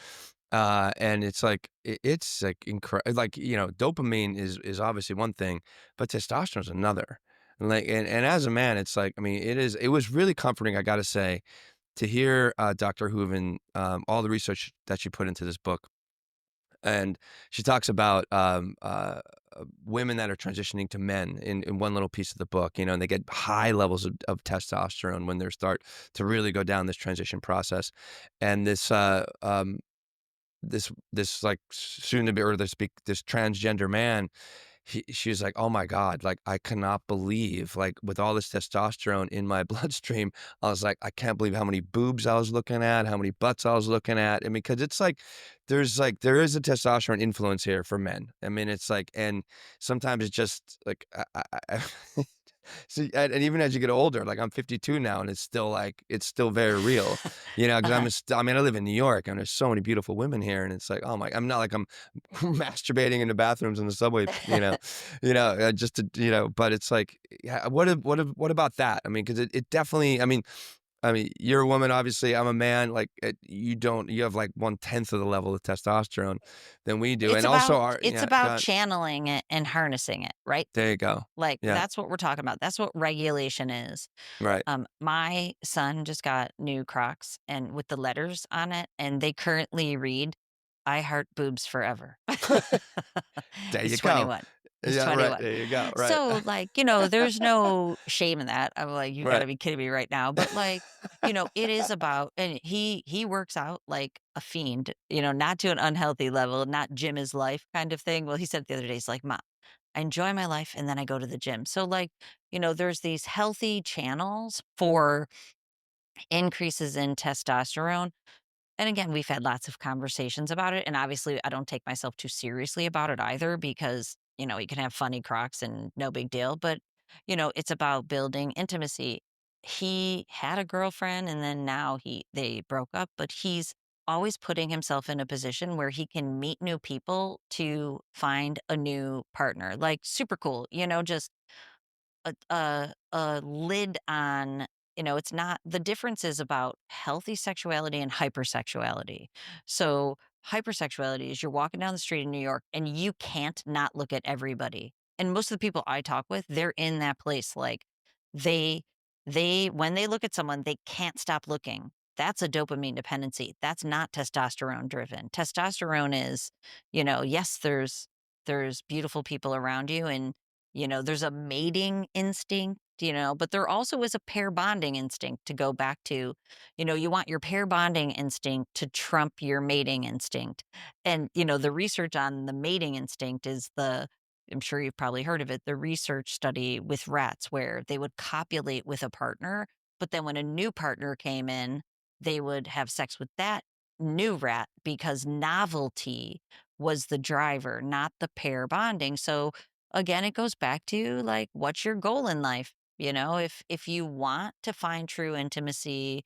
And it's like it's like incredible. Like dopamine is obviously one thing, but testosterone is another. And as a man, it's like I mean, it was really comforting. I got to say to hear Dr. Hooven, all the research that she put into this book and she talks about women that are transitioning to men in one little piece of the book, and they get high levels of testosterone when they start to really go down this transition process. And this like soon to be or this transgender man, she was like, "Oh my God, like, I cannot believe, like, with all this testosterone in my bloodstream," I was like, "I can't believe how many boobs I was looking at, how many butts I was looking at." I mean, because it's there is a testosterone influence here for men. I mean, it's like and sometimes it's just like I so and even as you get older, like, I'm 52 now, and it's still very real, because I mean, I live in New York, and there's so many beautiful women here, and it's like, oh my I'm not like I'm masturbating in the bathrooms in the subway, just to, but it's like, yeah, what about that? I mean, because it definitely, I mean, you're a woman, obviously. I'm a man. Like, you have like 1/10 of the level of testosterone than we do, It's and also about our, it's yeah, about God, channeling it and harnessing it, right? there you go, Like, yeah, that's what we're talking about. That's what regulation is. right. My son just got new Crocs and with the letters on it, and they currently read, "I heart boobs forever." There He's you go, 21. He's yeah, right. 21. There you go, right, So, like, there's no shame in that. I'm like, "You right. gotta be kidding me right now." But, like, it is about and he works out like a fiend, not to an unhealthy level, not gym is life kind of thing. Well, he said the other day, he's like, "Mom, I enjoy my life and then I go to the gym." So, like, there's these healthy channels for increases in testosterone. And again, we've had lots of conversations about it. And obviously, I don't take myself too seriously about it either because, you can have funny crocs and no big deal. But, it's about building intimacy. He had a girlfriend and then now they broke up, but he's always putting himself in a position where he can meet new people to find a new partner. Like super cool, just a lid on it's not the difference is about healthy sexuality and hypersexuality. So hypersexuality is you're walking down the street in New York and you can't not look at everybody. And most of the people I talk with, they're in that place. Like they when they look at someone, they can't stop looking. That's a dopamine dependency. That's not testosterone driven. Testosterone is, yes, there's beautiful people around you and there's a mating instinct, but there also is a pair bonding instinct to go back to, you want your pair bonding instinct to trump your mating instinct. And, the research on the mating instinct is I'm sure you've probably heard of it, the research study with rats where they would copulate with a partner, but then when a new partner came in, they would have sex with that new rat because novelty was the driver, not the pair bonding. So, again, it goes back to like, what's your goal in life? If you want to find true intimacy,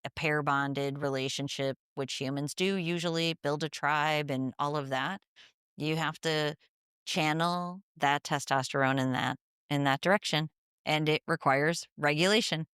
a pair bonded relationship, which humans do usually, build a tribe and all of that, you have to channel that testosterone in that direction, and it requires regulation.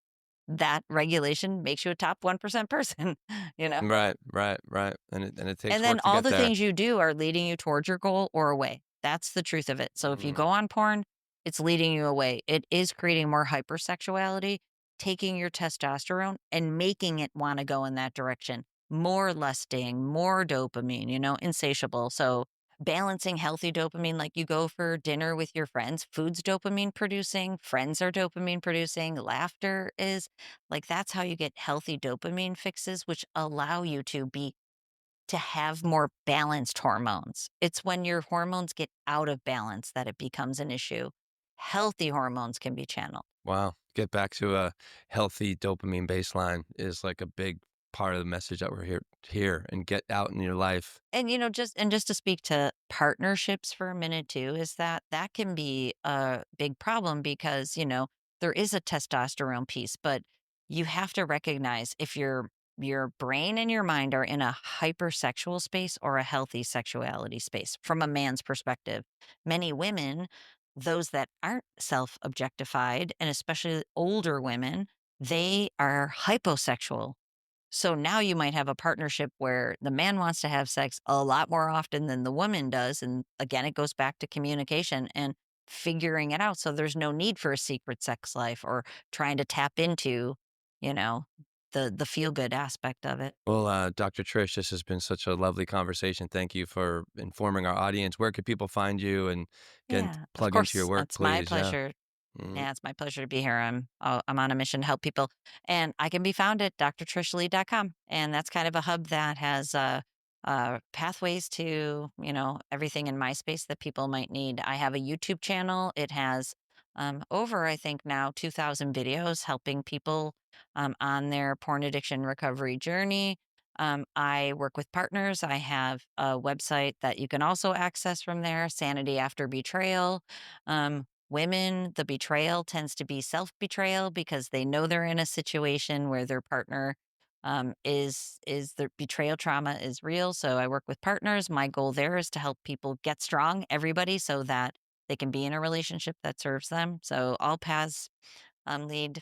That regulation makes you a top 1% person, you know? Right, right, right. And it takes And then work to all get the there. things you do are leading you towards your goal or away. That's the truth of it. So if you Mm. go on porn, it's leading you away. It is creating more hypersexuality, taking your testosterone and making it want to go in that direction. More lusting, more dopamine, insatiable. So balancing healthy dopamine, like you go for dinner with your friends, food's dopamine producing, friends are dopamine producing, laughter is like that's how you get healthy dopamine fixes, which allow you to have more balanced hormones. It's when your hormones get out of balance that it becomes an issue. Healthy hormones can be channeled. Wow. Get back to a healthy dopamine baseline is like a big part of the message that we're here and get out in your life. And just to speak to partnerships for a minute too, is that can be a big problem because, there is a testosterone piece, but you have to recognize if your brain and your mind are in a hypersexual space or a healthy sexuality space from a man's perspective. Many women, those that aren't self-objectified, and especially older women, they are hyposexual, so now you might have a partnership where the man wants to have sex a lot more often than the woman does. And again, it goes back to communication and figuring it out. So there's no need for a secret sex life or trying to tap into, you know, the feel good aspect of it. Well, Dr. Trish, this has been such a lovely conversation. Thank you for informing our audience. Where can people find you and get Yeah, of plug into your course. work, It's my please? Yeah. pleasure. Mm. Yeah, it's my pleasure to be here. I'm on a mission to help people, and I can be found at drtrishleigh.com, and that's kind of a hub that has pathways to everything in my space that people might need. I have a YouTube channel. It has over I think now 2,000 videos helping people on their porn addiction recovery journey. I work with partners. I have a website that you can also access from there, Sanity After Betrayal. Women, the betrayal tends to be self betrayal because they know they're in a situation where their partner is their betrayal trauma is real. So I work with partners. My goal there is to help people get strong, everybody, so that they can be in a relationship that serves them. So all paths lead,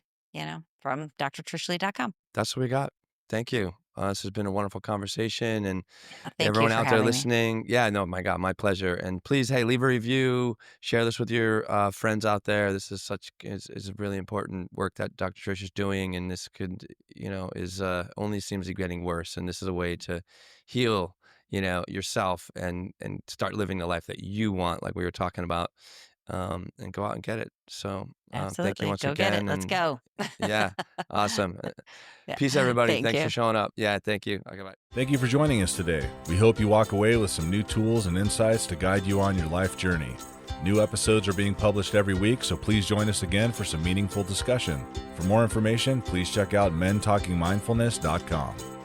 from drtrishleigh.com. That's what we got. Thank you. This has been a wonderful conversation. And Thank you everyone for out there having me. listening, yeah, no, my God, my pleasure. And please, hey, leave a review, share this with your friends out there. This is is really important work that Dr. Trish is doing, and this could, is only seems to be getting worse. And this is a way to heal, yourself and start living the life that you want, like we were talking about, and go out and get it. So, thank you Absolutely. once Go get it. again, Let's and go. yeah, awesome. Yeah. Peace, everybody. Thank Thanks for you. showing up. Yeah, thank you. Okay, bye. Thank you for joining us today. We hope you walk away with some new tools and insights to guide you on your life journey. New episodes are being published every week, so please join us again for some meaningful discussion. For more information, please check out mentalkingmindfulness.com.